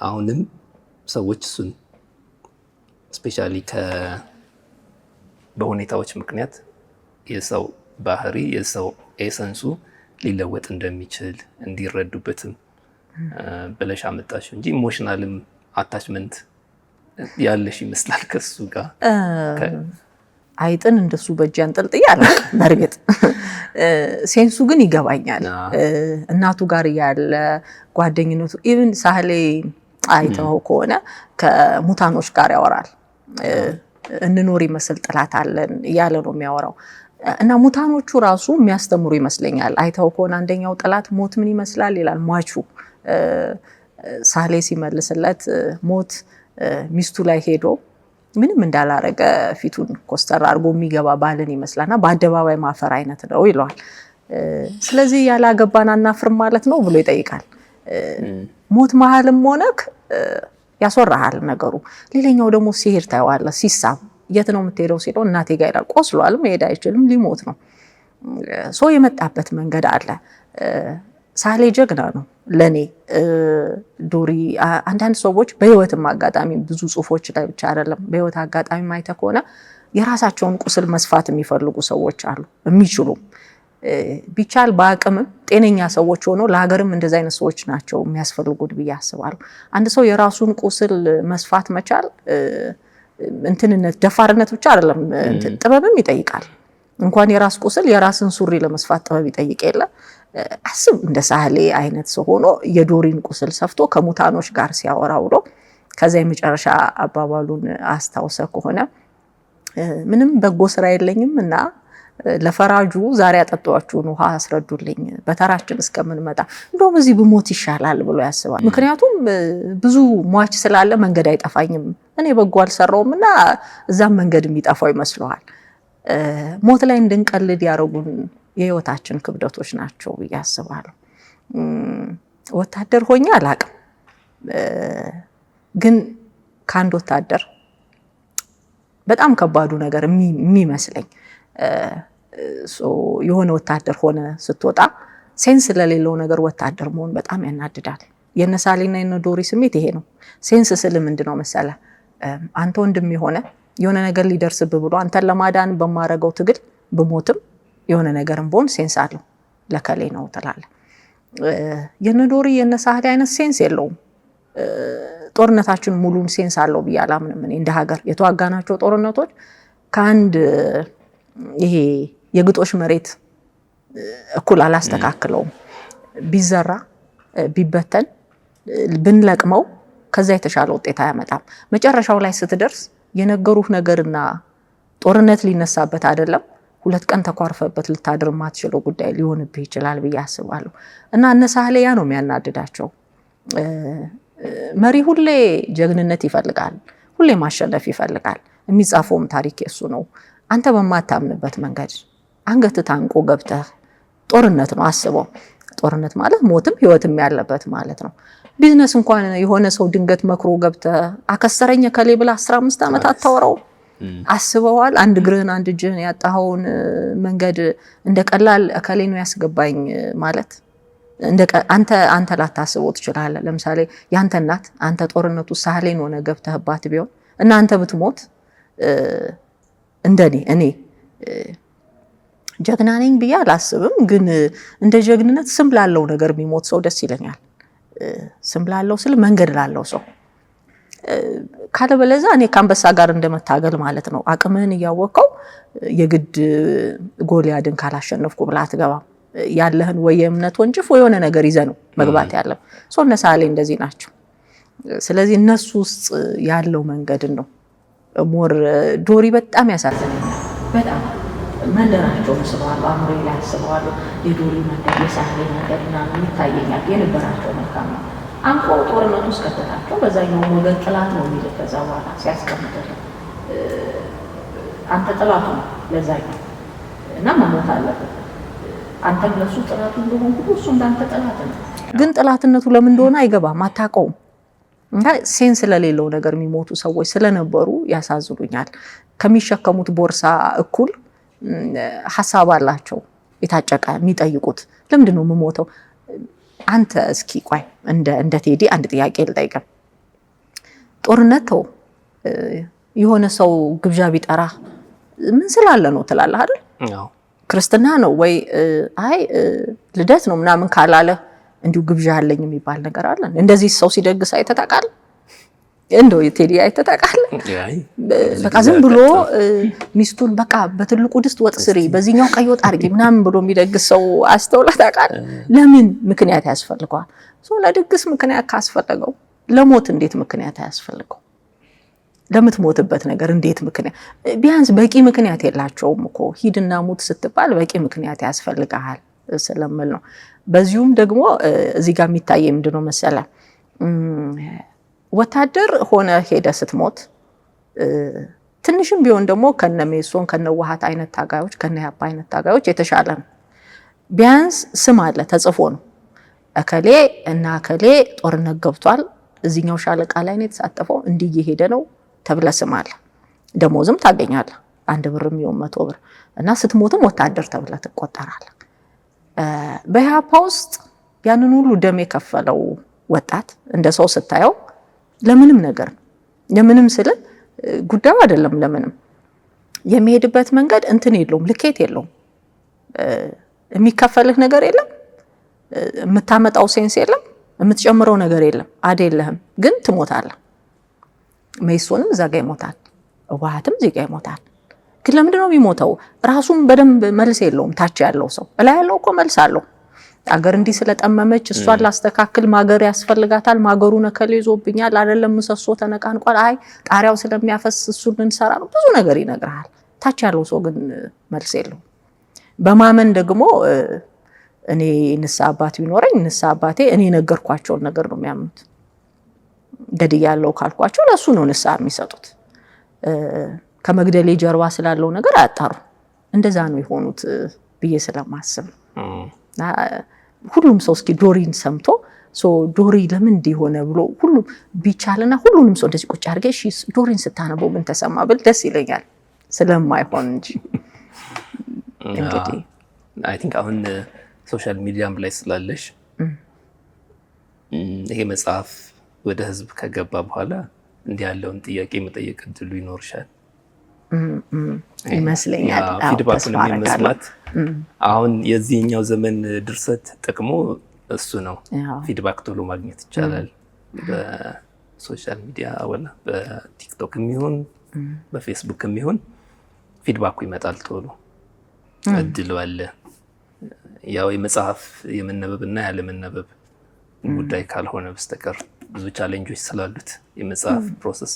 አሁንም ሰዎች እሱን ስፔሻሊ በሁኔታዎች ምክንያት የሰው ባህሪ የሰው ኤሰንሱ ሊለወጥ እንደሚችል እንዲረዱበትም ብለሽ አመጣሽው እንጂ ኢሞሽናልም አታችመንት ያለሽ ይመስላል ከሱ ጋር።
አይጥን እንደሱ በእጅ አንጠልጥያለሁ። በርግጥ ሴንሱ ግን ይገባኛል። እናቱ ጋር ያለ ጓደኝነቱ ኢቭን ሳህሌ አይተው ከሆነ ከሙታኖች ጋር ያወራል። እንኖር ይመስል ጥላት አለን እያለ ነው የሚያወራው። እና ሙታኖቹ ራሱ የሚያስተምሩ ይመስለኛል። አይተው ከሆነ አንደኛው ጥላት ሞት ምን ይመስላል ይላል። ሟቹ ሳሌ ሲመልስለት ሞት ሚስቱ ላይ ሄዶ ምንም እንዳላረገ ፊቱን ኮስተር አድርጎ የሚገባ ባልን ይመስላልና በአደባባይ ማፈር አይነት ነው ይለዋል። ስለዚህ ያላገባን አናፍርም ማለት ነው ብሎ ይጠይቃል። ሞት መሀልም ሆነክ ያስወራሃል ነገሩ። ሌላኛው ደግሞ ሲሄድ ታየዋለህ ሲሳብ የት ነው የምትሄደው ሲለው እናቴ ጋር ይላል። ቆስሏል፣ መሄድ አይችልም፣ ሊሞት ነው። ሰው የመጣበት መንገድ አለ። ሳሌ ጀግና ነው ለኔ። ዶሪ አንዳንድ ሰዎች በህይወትም አጋጣሚ ብዙ ጽሁፎች ላይ ብቻ አይደለም በህይወት አጋጣሚ ማይተ ከሆነ የራሳቸውን ቁስል መስፋት የሚፈልጉ ሰዎች አሉ። የሚችሉ ቢቻል በአቅምም ጤነኛ ሰዎች ሆኖ ለሀገርም እንደዛ አይነት ሰዎች ናቸው የሚያስፈልጉት ብዬ አስባለሁ። አንድ ሰው የራሱን ቁስል መስፋት መቻል እንትንነት ደፋርነት ብቻ አይደለም፣ ጥበብም ይጠይቃል። እንኳን የራስ ቁስል የራስን ሱሪ ለመስፋት ጥበብ ይጠይቅ የለ። አስብ እንደ ሳህሌ አይነት ሰው ሆኖ የዶሪን ቁስል ሰፍቶ ከሙታኖች ጋር ሲያወራ ውሎ ከዛ የመጨረሻ አባባሉን አስታውሰ ከሆነ ምንም በጎ ስራ የለኝም እና ለፈራጁ ዛሬ አጠጣዋችሁን ውሃ አስረዱልኝ በተራችን እስከምንመጣ እንደውም እዚህ ብሞት ይሻላል ብሎ ያስባል። ምክንያቱም ብዙ ሟች ስላለ መንገድ አይጠፋኝም፣ እኔ በጎ አልሰራውምና እዛም መንገድ የሚጠፋው ይመስለዋል። ሞት ላይ እንድንቀልድ ያረጉን የህይወታችን ክብደቶች ናቸው ብዬ አስባለሁ። ወታደር ሆኜ አላቅም፣ ግን ከአንድ ወታደር በጣም ከባዱ ነገር የሚመስለኝ የሆነ ወታደር ሆነ ስትወጣ ሴንስ ለሌለው ነገር ወታደር መሆን በጣም ያናድዳል። የነሳሌና የነዶሪ ስሜት ይሄ ነው። ሴንስ ስል ምንድነው መሰለ፣ አንተ ወንድም የሆነ ነገር ሊደርስብህ ብሎ አንተን ለማዳን በማረገው ትግል ብሞትም የሆነ ነገርም በሆን ሴንስ አለው ለከሌ ነው ትላለህ። የነዶሪ የነሳሌ አይነት ሴንስ የለውም። ጦርነታችን ሙሉን ሴንስ አለው ብዬ አላምንም። እኔ እንደ ሀገር የተዋጋናቸው ጦርነቶች ከአንድ ይሄ የግጦሽ መሬት እኩል አላስተካክለውም። ቢዘራ ቢበተን ብንለቅመው ከዛ የተሻለ ውጤት አያመጣም። መጨረሻው ላይ ስትደርስ የነገሩህ ነገርና ጦርነት ሊነሳበት አይደለም 2 ቀን ተኳርፈበት ልታድር ማትችለው ጉዳይ ሊሆንብህ ይችላል ብዬ አስባለሁ። እና እነሳህለ ያ ነው የሚያናድዳቸው። መሪ ሁሌ ጀግንነት ይፈልጋል፣ ሁሌ ማሸነፍ ይፈልጋል። የሚጻፈውም ታሪክ የሱ ነው። አንተ በማታምንበት መንገድ አንገት ታንቆ ገብተህ ጦርነት ነው አስበው። ጦርነት ማለት ሞትም ህይወትም ያለበት ማለት ነው። ቢዝነስ እንኳን የሆነ ሰው ድንገት መክሮ ገብተህ አከሰረኝ ከሌ ብላ 15 ዓመት አታወራው። አስበዋል? አንድ እግርህን አንድ እጅህን ያጣኸውን መንገድ እንደቀላል ከሌ ነው ያስገባኝ ማለት አንተ ላታስበው ትችላለህ። ለምሳሌ ያንተ እናት አንተ ጦርነቱ ሳህሌን ሆነ ገብተህባት ቢሆን እና አንተ ብትሞት እንደኔ እኔ ጀግና ነኝ ብዬ አላስብም። ግን እንደ ጀግንነት ስም ላለው ነገር የሚሞት ሰው ደስ ይለኛል። ስም ላለው ስል መንገድ ላለው ሰው ካለበለዛ እኔ ከአንበሳ ጋር እንደመታገል ማለት ነው። አቅምህን እያወቀው የግድ ጎልያድን ካላሸነፍኩ ብላ አትገባም። ያለህን ወይ የእምነት ወንጭፍ ወይ የሆነ ነገር ይዘህ ነው መግባት ያለው። ሰው እነሳሌ እንደዚህ ናቸው። ስለዚህ እነሱ ውስጥ ያለው መንገድን ነው ሞር ዶሪ በጣም ያሳዝነኛል። በጣም መንደራቸው መስዋዕት አምሮ ያስባሉ። የዶሪ መንደር የሳህሌ መንደር ምናምን ይታየኛል። የነበራቸው መልካም ነው። አንቆ ጦርነቱ ውስጥ ከተታቸው በዛኛው ወገን ጥላት ነው የሚል ከዛ በኋላ ሲያስቀምጥልህ አንተ ጥላቱ ነው ለዛኛው እና መሞት አለበት። አንተም ለሱ ጥላቱ እንደሆነ ሁሉ እሱ እንዳንተ ጥላት ነው። ግን ጥላትነቱ ለምን እንደሆነ አይገባም፣ አታውቀውም። እና ሴንስ ስለሌለው ነገር የሚሞቱ ሰዎች ስለነበሩ ያሳዝኑኛል። ከሚሸከሙት ቦርሳ እኩል ሐሳብ አላቸው የታጨቀ የሚጠይቁት ለምንድን ነው የምሞተው? አንተ እስኪ ቆይ እንደ ቴዲ አንድ ጥያቄ ልጠይቅህ። ጦርነት ተው የሆነ ሰው ግብዣ ቢጠራ ምን ስላለ ነው ትላለህ አይደል? ክርስትና ነው ወይ አይ ልደት ነው ምናምን ካላለ እንዲሁ ግብዣ አለኝ የሚባል ነገር አለ። እንደዚህ ሰው ሲደግስ አይተታቃል እንደው ቴዲ አይተታቃል። በቃ ዝም ብሎ ሚስቱን በቃ በትልቁ ድስት ወጥ ስሪ በዚህኛው ቀይ ወጥ አድርጊ ምናምን ብሎ የሚደግስ ሰው አስተውለህ ታውቃለህ? ለምን ምክንያት ያስፈልገዋል? ሰው ለድግስ ምክንያት ካስፈለገው ለሞት እንዴት ምክንያት አያስፈልገው? ለምትሞትበት ነገር እንዴት ምክንያት? ቢያንስ በቂ ምክንያት የላቸውም እኮ ሂድና ሙት ስትባል በቂ ምክንያት ያስፈልጋል ስለምል ነው። በዚሁም ደግሞ እዚህ ጋር የሚታየው ምንድነው መሰለ ወታደር ሆነ ሄደ ስትሞት ትንሽም ቢሆን ደግሞ ከነሜሶን ከነዋሃት አይነት ታጋዮች ከነያፓ አይነት ታጋዮች የተሻለ ነው። ቢያንስ ስም አለ ተጽፎ ነው እከሌ እና እከሌ ጦርነት ገብቷል እዚህኛው ሻለቃ ላይ ነው የተሳተፈው እንዲህ እየሄደ ነው ተብለ ስም አለ። ደሞዝም ታገኛለህ 1 ብርም ይሁን 100 ብር እና ስትሞትም ወታደር ተብለ ትቆጠራለህ። በያፓ ውስጥ ያንን ሁሉ ደም የከፈለው ወጣት እንደ ሰው ስታየው ለምንም ነገር ለምንም ስለ ጉዳዩ አይደለም ለምንም የሚሄድበት መንገድ እንትን የለውም ልኬት የለውም የሚከፈልህ ነገር የለም የምታመጣው ሴንስ የለም የምትጨምረው ነገር የለም አይደለም ግን ትሞታለህ። ሜሶንም እዛጋ ይሞታል ዋሃትም እዚጋ ይሞታል። ግን ለምንድነው የሚሞተው? ራሱን በደንብ መልስ የለውም። ታች ያለው ሰው እላይ ያለው እኮ መልስ አለው። አገር እንዲህ ስለጠመመች እሷን ላስተካክል ማገር ያስፈልጋታል። ማገሩ ነከለ ይዞብኛል አይደለም ምሰሶ ተነቃንቋል አይ ጣሪያው ስለሚያፈስ እሱን እንሰራ ነው ብዙ ነገር ይነግራል። ታች ያለው ሰው ግን መልስ የለውም። በማመን ደግሞ እኔ ንስሐ አባት ቢኖረኝ ንስሐ አባቴ እኔ ነገርኳቸውን ነገር ነው የሚያምኑት። ገድያለሁ ካልኳቸው ለሱ ነው ንስሐ የሚሰጡት። ከመግደሌ ጀርባ ስላለው ነገር አያጣሩ። እንደዛ ነው የሆኑት ብዬ ስለማስብ ሁሉም ሰው እስኪ ዶሪን ሰምቶ ዶሪ ለምን እንዲሆነ ብሎ ሁሉም ቢቻልና ሁሉንም ሰው እንደዚህ ቁጭ አድርገ እሺ ዶሪን ስታነበው ምን ተሰማ ብል ደስ ይለኛል ስለማይሆን እንጂ። እንግዲህ
አይ ቲንክ አሁን ሶሻል ሚዲያም ላይ ስላለሽ ይሄ መጽሐፍ ወደ ህዝብ ከገባ በኋላ እንዲህ ያለውን ጥያቄ መጠየቅ እድሉ ይኖርሻል
ይመስለኛል።
ፊድባክን መስማት አሁን የዚህኛው ዘመን ድርሰት ጥቅሙ እሱ ነው። ፊድባክ ቶሎ ማግኘት ይቻላል በሶሻል ሚዲያ ወላ በቲክቶክም ይሁን በፌስቡክም ይሁን ፊድባኩ ይመጣል ቶሎ እድል አለ። ያው የመጽሐፍ የመነበብና ያለመነበብ ጉዳይ ካልሆነ በስተቀር ብዙ ቻሌንጆች ስላሉት የመጽሐፍ ፕሮሰስ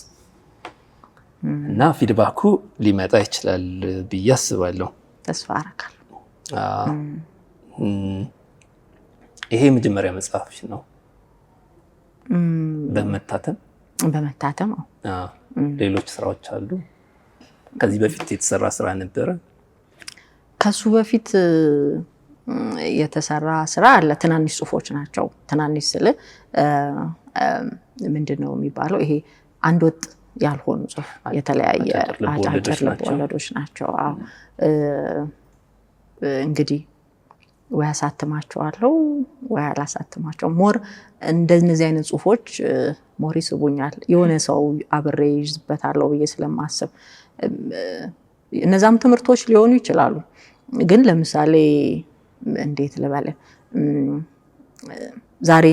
እና ፊድባኩ ሊመጣ ይችላል ብዬ አስባለሁ።
ተስፋ አደርጋለሁ።
ይሄ መጀመሪያ መጽሐፍሽ ነው በመታተም ሌሎች ስራዎች አሉ? ከዚህ በፊት የተሰራ ስራ ነበረ?
ከሱ በፊት የተሰራ ስራ አለ። ትናንሽ ጽሁፎች ናቸው። ትናንሽ ስለ ምንድነው የሚባለው ይሄ አንድ ወጥ ያልሆኑ ጽሁፍ የተለያየ አጫጭር ልቦለዶች ናቸው። እንግዲህ ወይ አሳትማቸዋለሁ ወይ አላሳትማቸው። ሞር እንደነዚህ አይነት ጽሁፎች ሞር ይስቡኛል። የሆነ ሰው አብሬ ይዝበታለሁ ብዬ ስለማስብ እነዛም ትምህርቶች ሊሆኑ ይችላሉ። ግን ለምሳሌ እንዴት ልበለ ዛሬ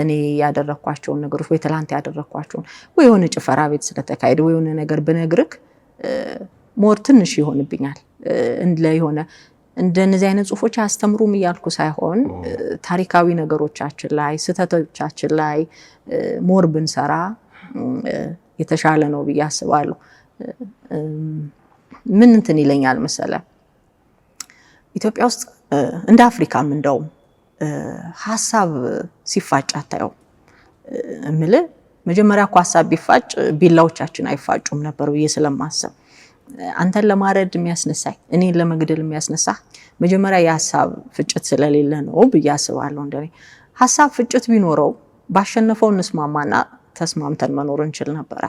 እኔ ያደረኳቸውን ነገሮች ወይ ትላንት ያደረኳቸውን ወይ የሆነ ጭፈራ ቤት ስለተካሄደ ወይ የሆነ ነገር ብነግርክ ሞር ትንሽ ይሆንብኛል። የሆነ እንደነዚህ አይነት ጽሁፎች አስተምሩም እያልኩ ሳይሆን ታሪካዊ ነገሮቻችን ላይ ስህተቶቻችን ላይ ሞር ብንሰራ የተሻለ ነው ብዬ አስባለሁ። ምን እንትን ይለኛል መሰለ ኢትዮጵያ ውስጥ እንደ አፍሪካም እንደውም ሐሳብ ሲፋጭ አታየው እምል መጀመሪያ እኮ ሐሳብ ቢፋጭ ቢላዎቻችን አይፋጩም ነበር ብዬ ስለማስብ አንተን ለማረድ የሚያስነሳይ እኔን ለመግደል የሚያስነሳ መጀመሪያ የሐሳብ ፍጭት ስለሌለ ነው ብዬ አስባለሁ። እንደኔ ሐሳብ ፍጭት ቢኖረው ባሸነፈው እንስማማና ተስማምተን መኖር እንችል ነበር።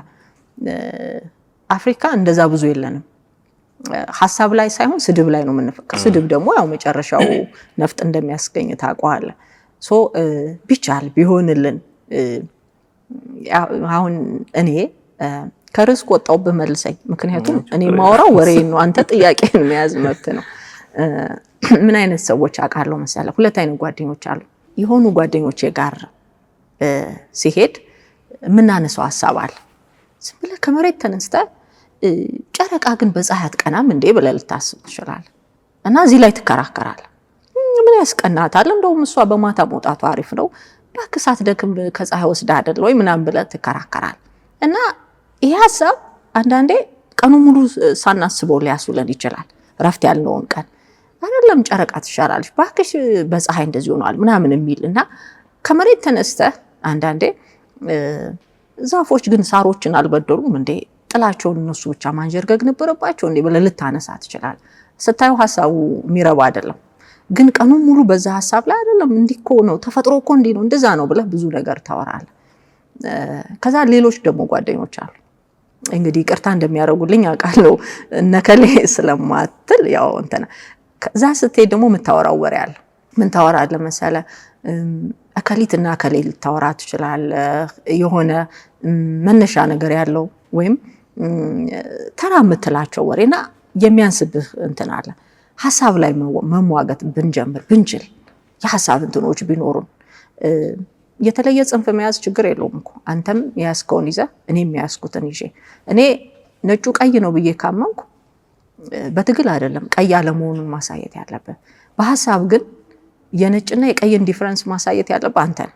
አፍሪካ እንደዛ ብዙ የለንም። ሐሳብ ላይ ሳይሆን ስድብ ላይ ነው የምንፈክር። ስድብ ደግሞ ያው መጨረሻው ነፍጥ እንደሚያስገኝ ታውቀዋለህ። ቢቻል ቢሆንልን አሁን እኔ ከርስ ቆጣው በመልሰኝ ምክንያቱም እኔ ማወራው ወሬ ነው አንተ ጥያቄን መያዝ መብት ነው። ምን አይነት ሰዎች አውቃለሁ መሰለህ? ሁለት አይነት ጓደኞች አሉ። የሆኑ ጓደኞቼ ጋር ሲሄድ ምናነሳው ሐሳብ አለ። ዝም ብለህ ከመሬት ተነስተህ ጨረቃ ግን በፀሐይ አትቀናም እንዴ ብለህ ልታስብ ትችላለህ። እና እዚህ ላይ ትከራከራለህ። ምን ያስቀናታል? እንደውም እሷ በማታ መውጣቱ አሪፍ ነው። ባክሳት ደክም ከፀሐይ ወስዳ አይደል ወይ ምናምን ብለህ ትከራከራል። እና ይሄ ሐሳብ አንዳንዴ ቀኑ ሙሉ ሳናስበው ሊያስውለን ይችላል። ረፍት ያልነውን ቀን አይደለም ጨረቃ ትሻላለች ባክሽ በፀሐይ እንደዚህ ሆኗል ምናምን የሚል እና ከመሬት ተነስተህ አንዳንዴ ዛፎች ግን ሳሮችን አልበደሉም እንዴ ጥላቸውን እነሱ ብቻ ማንጀርገግ ነበረባቸው እንዴ ብለህ ልታነሳ ትችላለህ። ስታዩ ሐሳቡ የሚረባ አይደለም። ግን ቀኑ ሙሉ በዛ ሐሳብ ላይ አይደለም እንዲኮ ነው ተፈጥሮ እኮ እንዲ ነው እንደዛ ነው ብለህ ብዙ ነገር ታወራለህ። ከዛ ሌሎች ደግሞ ጓደኞች አሉ እንግዲህ ይቅርታ እንደሚያደርጉልኝ አውቃለሁ እነከሌ ስለማትል ያው እንተና ከዛ ስትሄድ ደግሞ የምታወራው ወሬ አለ። ምን ታወራለህ መሰለህ? አከሊትና አከሌ ልታወራ ትችላለህ። የሆነ መነሻ ነገር ያለው ወይም ተራ የምትላቸው ወሬና የሚያንስብህ እንትን አለ። ሐሳብ ላይ መሟገት ብንጀምር ብንችል የሐሳብ እንትኖች ቢኖሩን የተለየ ጽንፍ መያዝ ችግር የለውም እኮ አንተም ያስከውን ይዘህ እኔም ያስኩትን ይዤ እኔ ነጩ ቀይ ነው ብዬ ካመንኩ በትግል አይደለም ቀይ አለመሆኑን ማሳየት ያለብህ። በሐሳብ ግን የነጭና የቀይን ዲፈረንስ ማሳየት ያለብህ አንተ ነህ።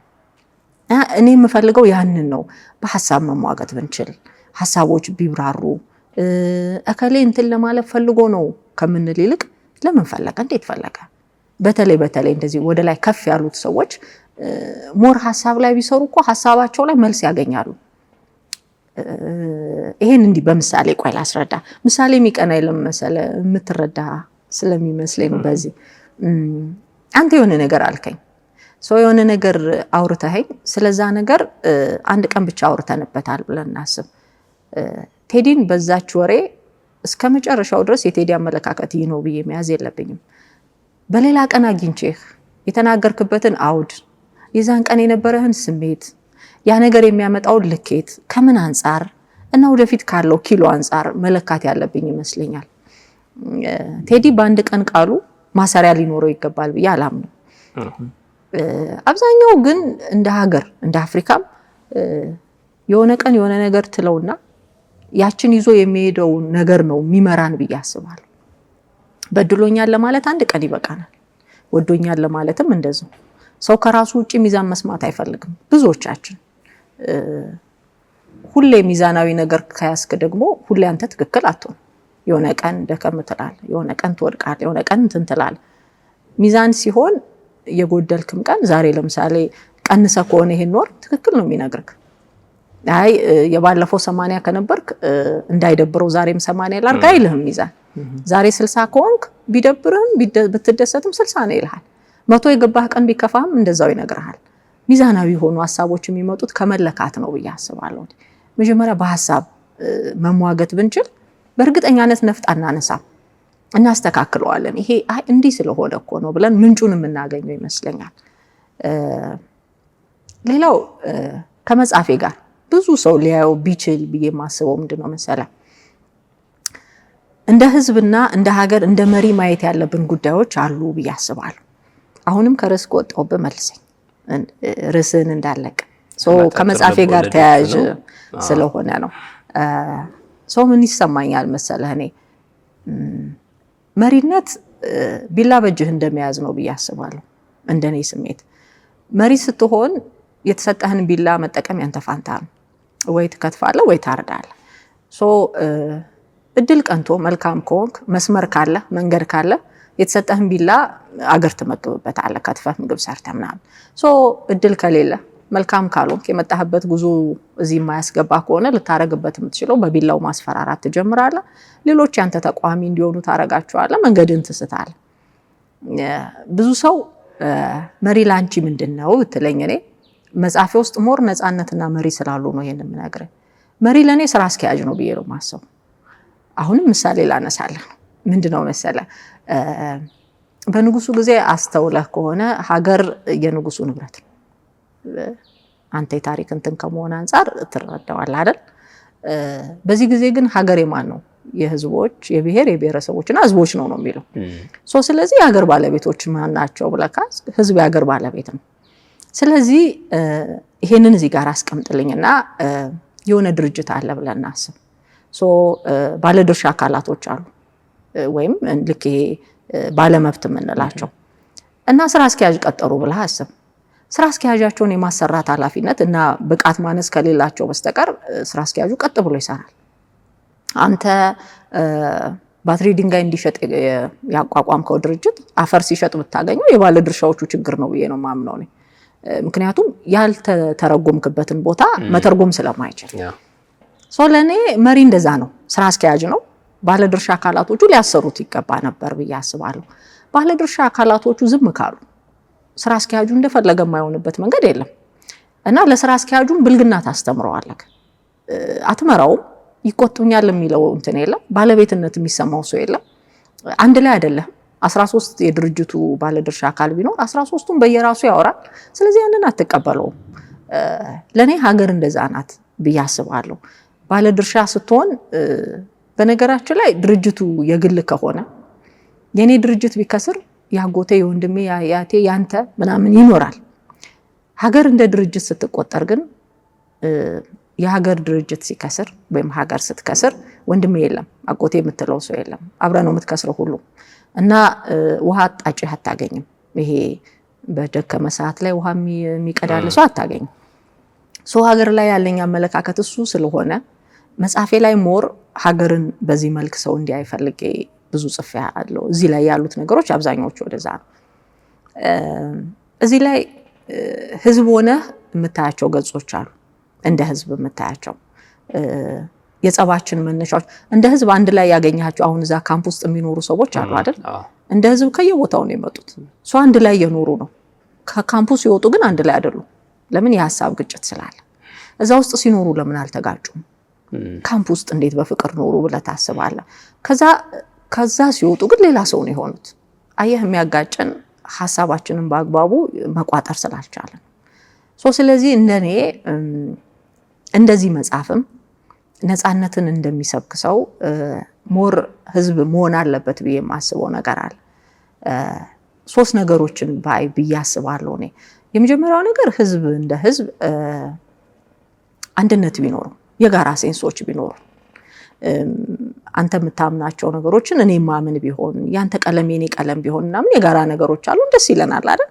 እኔ የምፈልገው ያንን ነው። በሐሳብ መሟገት ብንችል ሐሳቦች ቢብራሩ እከሌ እንትን ለማለት ፈልጎ ነው ከምንል ይልቅ ለምን ፈለገ እንዴት ፈለገ። በተለይ እንደዚህ ወደ ላይ ከፍ ያሉት ሰዎች ሞር ሐሳብ ላይ ቢሰሩ እኮ ሐሳባቸው ላይ መልስ ያገኛሉ። ይሄን እንዲህ በምሳሌ ቆይ ላስረዳ። ምሳሌ የሚቀና የለም መሰለህ የምትረዳ ስለሚመስለኝ ነው። በዚህ አንተ የሆነ ነገር አልከኝ ሰው የሆነ ነገር አውርተኸኝ ስለዛ ነገር አንድ ቀን ብቻ አውርተንበታል ብለን እናስብ። ቴዲን በዛች ወሬ እስከ መጨረሻው ድረስ የቴዲ አመለካከት ይህ ነው ብዬ መያዝ የለብኝም። በሌላ ቀን አግኝቼህ የተናገርክበትን አውድ የዛን ቀን የነበረህን ስሜት ያ ነገር የሚያመጣው ልኬት ከምን አንፃር እና ወደፊት ካለው ኪሎ አንፃር መለካት ያለብኝ ይመስለኛል። ቴዲ በአንድ ቀን ቃሉ ማሰሪያ ሊኖረው ይገባል ብዬ አላምንም። አብዛኛው ግን እንደ ሀገር እንደ አፍሪካም የሆነ ቀን የሆነ ነገር ትለውና ያችን ይዞ የሚሄደው ነገር ነው የሚመራን ብዬ አስባለሁ። በድሎኛል ለማለት አንድ ቀን ይበቃናል። ወዶኛል ለማለትም እንደዛው። ሰው ከራሱ ውጪ ሚዛን መስማት አይፈልግም ብዙዎቻችን። ሁሌ ሚዛናዊ ነገር ከያስክ ደግሞ ሁሌ አንተ ትክክል አትሆን። የሆነ ቀን ደከም ትላለህ፣ የሆነ ቀን ትወድቃለህ፣ የሆነ ቀን እንትን ትላለህ። ሚዛን ሲሆን የጎደልክም ቀን ዛሬ ለምሳሌ ቀንሰ ከሆነ ይሄን ወር ትክክል ነው የሚነግርክ። አይ የባለፈው 80 ከነበርክ እንዳይደብረው ዛሬም 80 ላርጋ አይልህም ሚዛን። ዛሬ 60 ከሆንክ ቢደብርህም ብትደሰትም 60 ነው ይልሃል። 100 የገባህ ቀን ቢከፋህም እንደዛው ይነግርሃል። ሚዛናዊ ሆኑ ሐሳቦች የሚመጡት ከመለካት ነው ብዬ አስባለሁ። መጀመሪያ በሐሳብ መሟገት ብንችል በእርግጠኛነት ነፍጥ አናነሳም፣ እናስተካክለዋለን። ይሄ አይ እንዲህ ስለሆነ እኮ ነው ብለን ምንጩን የምናገኘው ይመስለኛል። ሌላው ከመጻፌ ጋር ብዙ ሰው ሊያየው ቢችል ብዬ ማስበው ምንድነው መሰለህ? እንደ ህዝብና እንደ ሀገር እንደ መሪ ማየት ያለብን ጉዳዮች አሉ ብዬ አስባለሁ። አሁንም ከርዕስ ከወጣሁበት መልሰኝ ርዕስን እንዳለቅ ከመጻፌ ጋር ተያያዥ ስለሆነ ነው። ሰው ምን ይሰማኛል መሰለህ? እኔ መሪነት ቢላ በእጅህ እንደመያዝ ነው ብዬ አስባለሁ። እንደኔ ስሜት መሪ ስትሆን የተሰጠህን ቢላ መጠቀም ያንተ ፋንታ ነው። ወይ ትከትፋለህ ወይ ታርዳለህ። እድል ቀንቶ መልካም ከሆንክ መስመር ካለ መንገድ ካለ የተሰጠህን ቢላ አገር ትመግብበታለህ፣ ከትፈህ ምግብ ሰርተህ ምናምን። እድል ከሌለ መልካም ካልሆንክ የመጣህበት ጉዞ እዚህ የማያስገባ ከሆነ ልታረግበት የምትችለው በቢላው ማስፈራራት ትጀምራለህ። ሌሎች ያንተ ተቋሚ እንዲሆኑ ታረጋቸዋለህ፣ መንገድን ትስታለህ። ብዙ ሰው መሪ ላንቺ ምንድነው ብትለኝ እኔ መጽሐፌ ውስጥ ሞር ነፃነትና መሪ ስላሉ ነው ይሄን የምነግርህ። መሪ ለኔ ስራ አስኪያጅ ነው ብዬ ነው የማስበው። አሁንም ምሳሌ ላነሳለህ። ምንድነው መሰለህ? በንጉሱ ጊዜ አስተውለህ ከሆነ ሀገር የንጉሱ ንብረት ነው። አንተ የታሪክ እንትን ከመሆን አንፃር ትረዳዋለህ አይደል? በዚህ ጊዜ ግን ሀገር የማን ነው? የህዝቦች የብሔር የብሔረሰቦችና ህዝቦች ነው የሚለው። ስለዚህ የሀገር ባለቤቶች ማን ናቸው ብለህ ህዝብ የሀገር ባለቤት ነው። ስለዚህ ይሄንን እዚህ ጋር አስቀምጥልኝና የሆነ ድርጅት አለ ብለን እናስብ። ባለድርሻ አካላቶች አሉ ወይም ልክ ይሄ ባለመብት የምንላቸው እና ስራ አስኪያጅ ቀጠሩ ብለህ አስብ። ስራ አስኪያጃቸውን የማሰራት ኃላፊነት እና ብቃት ማነስ ከሌላቸው በስተቀር ስራ አስኪያጁ ቀጥ ብሎ ይሰራል። አንተ ባትሪ ድንጋይ እንዲሸጥ ያቋቋምከው ድርጅት አፈር ሲሸጥ ብታገኘው የባለ ድርሻዎቹ ችግር ነው ብዬ ነው ማምነው ነው። ምክንያቱም ያልተተረጎምክበትን ቦታ መተርጎም ስለማይችል ለኔ መሪ እንደዛ ነው። ስራ አስኪያጅ ነው። ባለድርሻ አካላቶቹ ሊያሰሩት ይገባ ነበር ብዬ አስባለሁ። ባለድርሻ አካላቶቹ ዝም ካሉ ስራ አስኪያጁ እንደፈለገ የማይሆንበት መንገድ የለም እና ለስራ አስኪያጁን ብልግና ታስተምረዋለህ። አትመራውም። ይቆጡኛል የሚለው እንትን የለም። ባለቤትነት የሚሰማው ሰው የለም። አንድ ላይ አይደለም። 13 የድርጅቱ ባለድርሻ አካል ቢኖር 13ቱም በየራሱ ያወራል። ስለዚህ ያንን አትቀበለውም። ለኔ ሀገር እንደዛ ናት ብዬ አስባለሁ። ባለድርሻ ስትሆን በነገራችን ላይ ድርጅቱ የግል ከሆነ የኔ ድርጅት ቢከስር ያጎቴ የወንድሜ ያያቴ ያንተ ምናምን ይኖራል። ሀገር እንደ ድርጅት ስትቆጠር ግን የሀገር ድርጅት ሲከስር ወይም ሀገር ስትከስር ወንድሜ የለም፣ አጎቴ የምትለው ሰው የለም። አብረ ነው የምትከስረው ሁሉ እና ውሃ አጣጭ አታገኝም። ይሄ በደከመ ሰዓት ላይ ውሃ የሚቀዳል ሰው አታገኝም። ሀገር ላይ ያለኝ አመለካከት እሱ ስለሆነ መጽሐፌ ላይ ሞር ሀገርን በዚህ መልክ ሰው እንዲያይ ፈልጌ ብዙ ጽፌ አለው። እዚህ ላይ ያሉት ነገሮች አብዛኞቹ ወደዛ ነው። እዚህ ላይ ህዝብ ሆነ የምታያቸው ገጾች አሉ። እንደ ህዝብ የምታያቸው የጸባችን መነሻዎች እንደ ህዝብ አንድ ላይ ያገኛቸው አሁን እዛ ካምፕ ውስጥ የሚኖሩ ሰዎች አሉ አይደል? እንደ ህዝብ ከየቦታው ነው የመጡት። አንድ ላይ የኖሩ ነው። ከካምፑ ሲወጡ ግን አንድ ላይ አይደሉም። ለምን? የሀሳብ ግጭት ስላለ። እዛ ውስጥ ሲኖሩ ለምን አልተጋጩም? ካምፕ ውስጥ እንዴት በፍቅር ኖሩ ብለህ ታስባለህ? ከዛ ሲወጡ ግን ሌላ ሰው ነው የሆኑት። አየህ፣ የሚያጋጨን ሀሳባችንን በአግባቡ መቋጠር ስላልቻለን። ስለዚህ እንደኔ እንደዚህ መጽሐፍም ነፃነትን እንደሚሰብክ ሰው ሞር ህዝብ መሆን አለበት ብዬ የማስበው ነገር አለ። 3 ነገሮችን ባይ ብዬ አስባለሁ እኔ። የመጀመሪያው ነገር ህዝብ እንደ ህዝብ አንድነት ቢኖሩ፣ የጋራ ሴንሶች ቢኖሩ፣ አንተ የምታምናቸው ነገሮችን እኔ ማምን ቢሆን፣ ያንተ ቀለም የኔ ቀለም ቢሆን ምናምን የጋራ ነገሮች አሉ፣ ደስ ይለናል አይደል?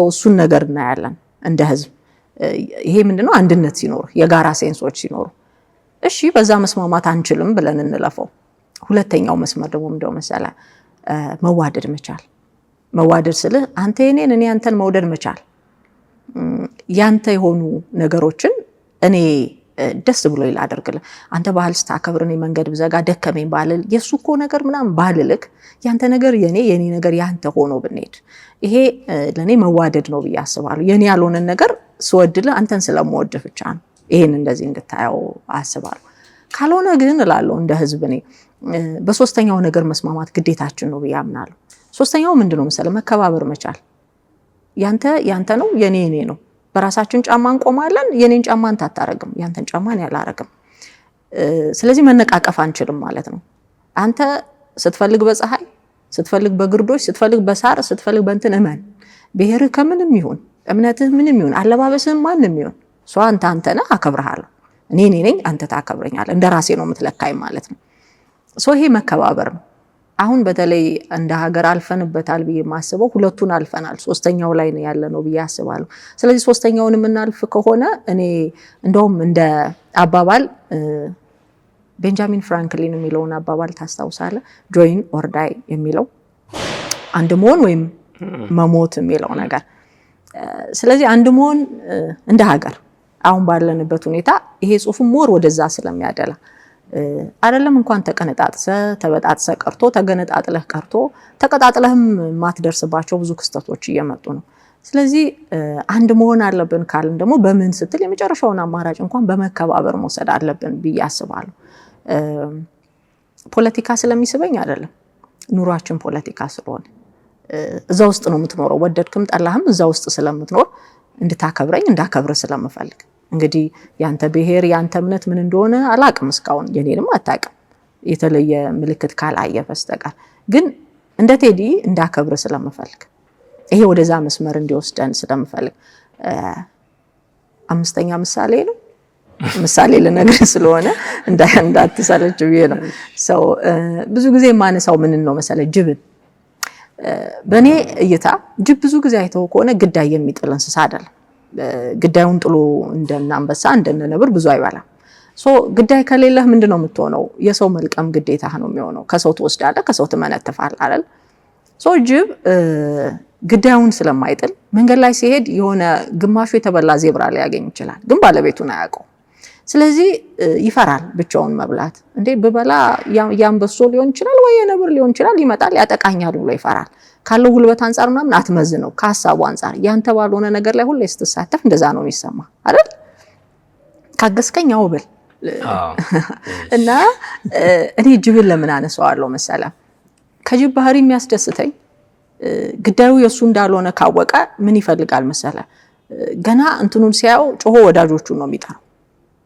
እሱን ነገር እናያለን እንደ ህዝብ። ይሄ ምንድነው? አንድነት ሲኖር፣ የጋራ ሴንሶች ሲኖሩ። እሺ በዛ መስማማት አንችልም ብለን እንለፈው። ሁለተኛው መስመር ደግሞ እንደው መሰለ መዋደድ መቻል። መዋደድ ስልህ አንተ የኔን እኔ አንተን መውደድ መቻል። ያንተ የሆኑ ነገሮችን እኔ ደስ ብሎ ይላደርግልህ። አንተ ባህል ስታከብር እኔ መንገድ ብዘጋ ደከመኝ ባልል የሱ እኮ ነገር ምናምን ባልልክ ያንተ ነገር የኔ ነገር ያንተ ሆኖ ብንሄድ ይሄ ለኔ መዋደድ ነው ብዬ አስባለሁ። የኔ ያልሆነን ነገር ስወድልህ አንተን ስለምወድህ ብቻ ነው። ይሄን እንደዚህ እንድታየው አስባለሁ። ካልሆነ ግን እላለሁ እንደ ህዝብ እኔ በሶስተኛው ነገር መስማማት ግዴታችን ነው ብዬ አምናለሁ። ሶስተኛው ምንድነው መሰለህ? መከባበር መቻል። ያንተ ነው፣ የኔ ነው። በራሳችን ጫማ እንቆማለን። የኔን ጫማ አንተ አታረግም፣ ያንተን ጫማ እኔ አላረግም። ስለዚህ መነቃቀፍ አንችልም ማለት ነው። አንተ ስትፈልግ በፀሐይ፣ ስትፈልግ በግርዶች፣ ስትፈልግ በሳር፣ ስትፈልግ በእንትን እመን። ብሔርህ ከምንም ይሁን፣ እምነትህ ምንም ይሁን፣ አለባበስህም ማንም ይሁን፣ አንተ ነህ፣ አከብርሃለሁ። እኔ ነኝ፣ አንተ ታከብረኛለህ። እንደራሴ ነው የምትለካኝ ማለት ነው። ይሄ መከባበር ነው። አሁን በተለይ እንደ ሀገር አልፈንበታል ብዬ የማስበው ሁለቱን አልፈናል፣ ሶስተኛው ላይ ነው ያለነው ብዬ አስባለሁ። ስለዚህ ሶስተኛውን የምናልፍ ከሆነ እኔ እንደውም እንደ አባባል ቤንጃሚን ፍራንክሊን የሚለውን አባባል ታስታውሳለህ? ጆይን ኦር ዳይ የሚለው አንድ መሆን ወይም መሞት የሚለው ነገር። ስለዚህ አንድ መሆን እንደ ሀገር አሁን ባለንበት ሁኔታ ይሄ ጽሁፍ ሞር ወደዛ ስለሚያደላ አይደለም እንኳን ተበጣጥሰ ቀርቶ ተገነጣጥለህ ቀርቶ ተቀጣጥለህም ማትደርስባቸው ብዙ ክስተቶች እየመጡ ነው። ስለዚህ አንድ መሆን አለብን ካልን ደግሞ በምን ስትል የመጨረሻውን አማራጭ እንኳን በመከባበር መውሰድ አለብን ብዬ አስባለሁ። ፖለቲካ ስለሚስበኝ አይደለም፣ ኑሯችን ፖለቲካ ስለሆነ እዛ ውስጥ ነው የምትኖረው። ወደድክም ጠላህም እዛ ውስጥ ስለምትኖር እንድታከብረኝ እንዳከብር ስለምፈልግ። እንግዲህ ያንተ ብሔር ያንተ እምነት ምን እንደሆነ አላቅም እስካሁን፣ የኔንም አታቅም የተለየ ምልክት ካላየ በስተቀር። ግን እንደ ቴዲ እንዳከብር ስለምፈልግ፣ ይሄ ወደዛ መስመር እንዲወስደን ስለምፈልግ 5ኛ ምሳሌ ነው። ምሳሌ ልነግርህ ስለሆነ እንዳትሰለች ብዬ ነው። ብዙ ጊዜ የማነሳው ምን ነው መሰለ? ጅብን በእኔ እይታ ጅብ ብዙ ጊዜ አይተው ከሆነ ግዳይ የሚጥል እንስሳ አይደለም። ግዳዩን ጥሎ እንደነ አንበሳ እንደነ ነብር ብዙ አይበላም። ግዳይ ከሌለህ ምንድነው የምትሆነው? የሰው መልቀም ግዴታ ነው የሚሆነው። ከሰው ትወስዳለህ፣ ከሰው ትመነጥፋለህ አይደል? ጅብ ግዳዩን ስለማይጥል መንገድ ላይ ሲሄድ የሆነ ግማሹ የተበላ ዜብራ ላይ ያገኝ ይችላል፣ ግን ባለቤቱን አያውቀው። ስለዚህ ይፈራል ብቻውን መብላት። እንዴ በበላ ያንበሶ ሊሆን ይችላል ወይ የነብር ሊሆን ይችላል፣ ይመጣል ያጠቃኛል ብሎ ይፈራል። ካለው ጉልበት አንፃር ምናምን አትመዝነው፣ ከሐሳቡ አንፃር ያንተ ባልሆነ ነገር ላይ ሁሌ ስትሳተፍ እንደዛ ነው የሚሰማ አይደል? ካገስከኝ አውብል እና እኔ ጅብን ለምን አነሳዋለሁ መሰለ? ከጅብ ባህሪ የሚያስደስተኝ ግዳዩ የሱ እንዳልሆነ ካወቀ ምን ይፈልጋል መሰለ? ገና እንትኑን ሲያየው ጮሆ ወዳጆቹን ነው የሚጠራው።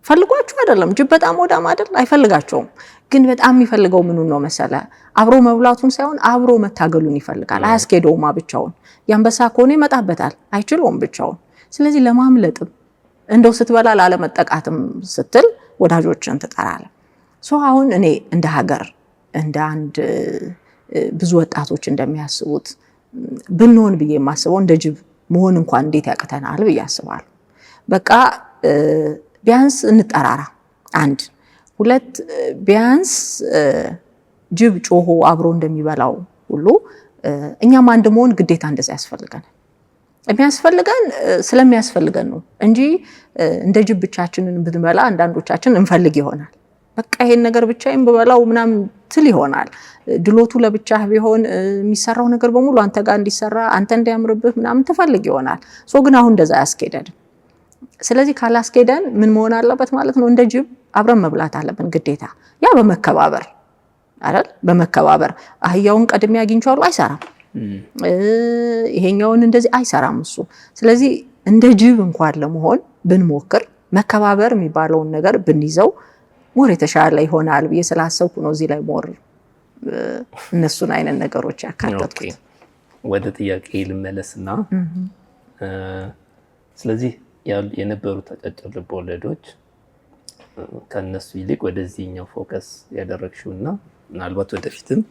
ፈልጓቸው አይደለም፣ ጅብ በጣም ወዳም አይደል? አይፈልጋቸውም። ግን በጣም የሚፈልገው ምኑን ነው መሰለ? አብሮ መብላቱን ሳይሆን አብሮ መታገሉን ይፈልጋል። አያስኬደውማ ብቻውን። ያንበሳ ከሆነ ይመጣበታል፣ አይችለውም ብቻውን። ስለዚህ ለማምለጥም እንደው ስትበላ ላለመጠቃትም ስትል ወዳጆችን ትጠራለህ። አሁን እኔ እንደ ሀገር እንደ አንድ ብዙ ወጣቶች እንደሚያስቡት ብንሆን ብዬ የማስበው እንደ ጅብ መሆን እንኳን እንዴት ያቅተናል ብዬ አስባለሁ። በቃ ቢያንስ እንጠራራ፣ አንድ ሁለት፣ ቢያንስ ጅብ ጮሆ አብሮ እንደሚበላው ሁሉ እኛም አንድ መሆን ግዴታ እንደዛ ያስፈልገናል። የሚያስፈልገን ስለሚያስፈልገን ነው እንጂ እንደ ጅብ ብቻችንን ብንበላ አንዳንዶቻችን እንፈልግ ይሆናል። በቃ ይሄን ነገር ብቻዬን ብበላው ምናምን ትል ይሆናል። ድሎቱ ለብቻህ ቢሆን የሚሰራው ነገር በሙሉ አንተ ጋር እንዲሰራ አንተ እንዲያምርብህ ምናምን ትፈልግ ይሆናል። ግን አሁን እንደዛ ያስኬደን። ስለዚህ ካላስኬደን ምን መሆን አለበት ማለት ነው? እንደ ጅብ አብረን መብላት አለብን ግዴታ። ያ በመከባበር አይደል? በመከባበር አህያውን ቀድሜ አግኝቻለሁ አይሰራም። ይሄኛውን እንደዚህ አይሰራም እሱ። ስለዚህ እንደ ጅብ እንኳን ለመሆን ብንሞክር መከባበር የሚባለውን ነገር ብንይዘው ሞር የተሻለ ይሆናል ብዬ ስላሰብኩ ነው እዚህ ላይ ሞር እነሱን አይነት ነገሮች ያካተትኩት።
ወደ ጥያቄ ልመለስና ስለዚህ የነበሩት አጫጭር ልቦለዶች ከነሱ ይልቅ ወደዚህኛው ፎከስ ያደረግሽውና ምናልባት ወደፊትም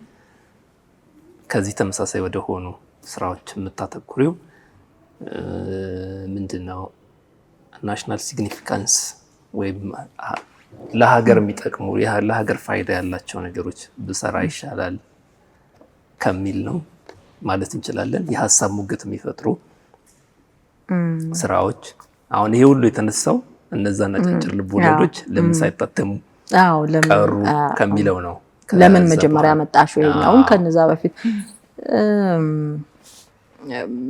ከዚህ ተመሳሳይ ወደ ሆኑ ስራዎች የምታተኩሪው ምንድነው? ናሽናል ሲግኒፊካንስ ወይም ለሀገር የሚጠቅሙ ለሀገር ፋይዳ ያላቸው ነገሮች ብሰራ ይሻላል ከሚል ነው ማለት እንችላለን። የሀሳብ ሙግት የሚፈጥሩ ስራዎች አሁን ይሄ ሁሉ የተነሳው እነዛ አጫጭር ልቦለዶች ለምን ሳይታተሙ ቀሩ ከሚለው ነው።
ለምን መጀመሪያ መጣሽ ይሄኛውን ከነዛ በፊት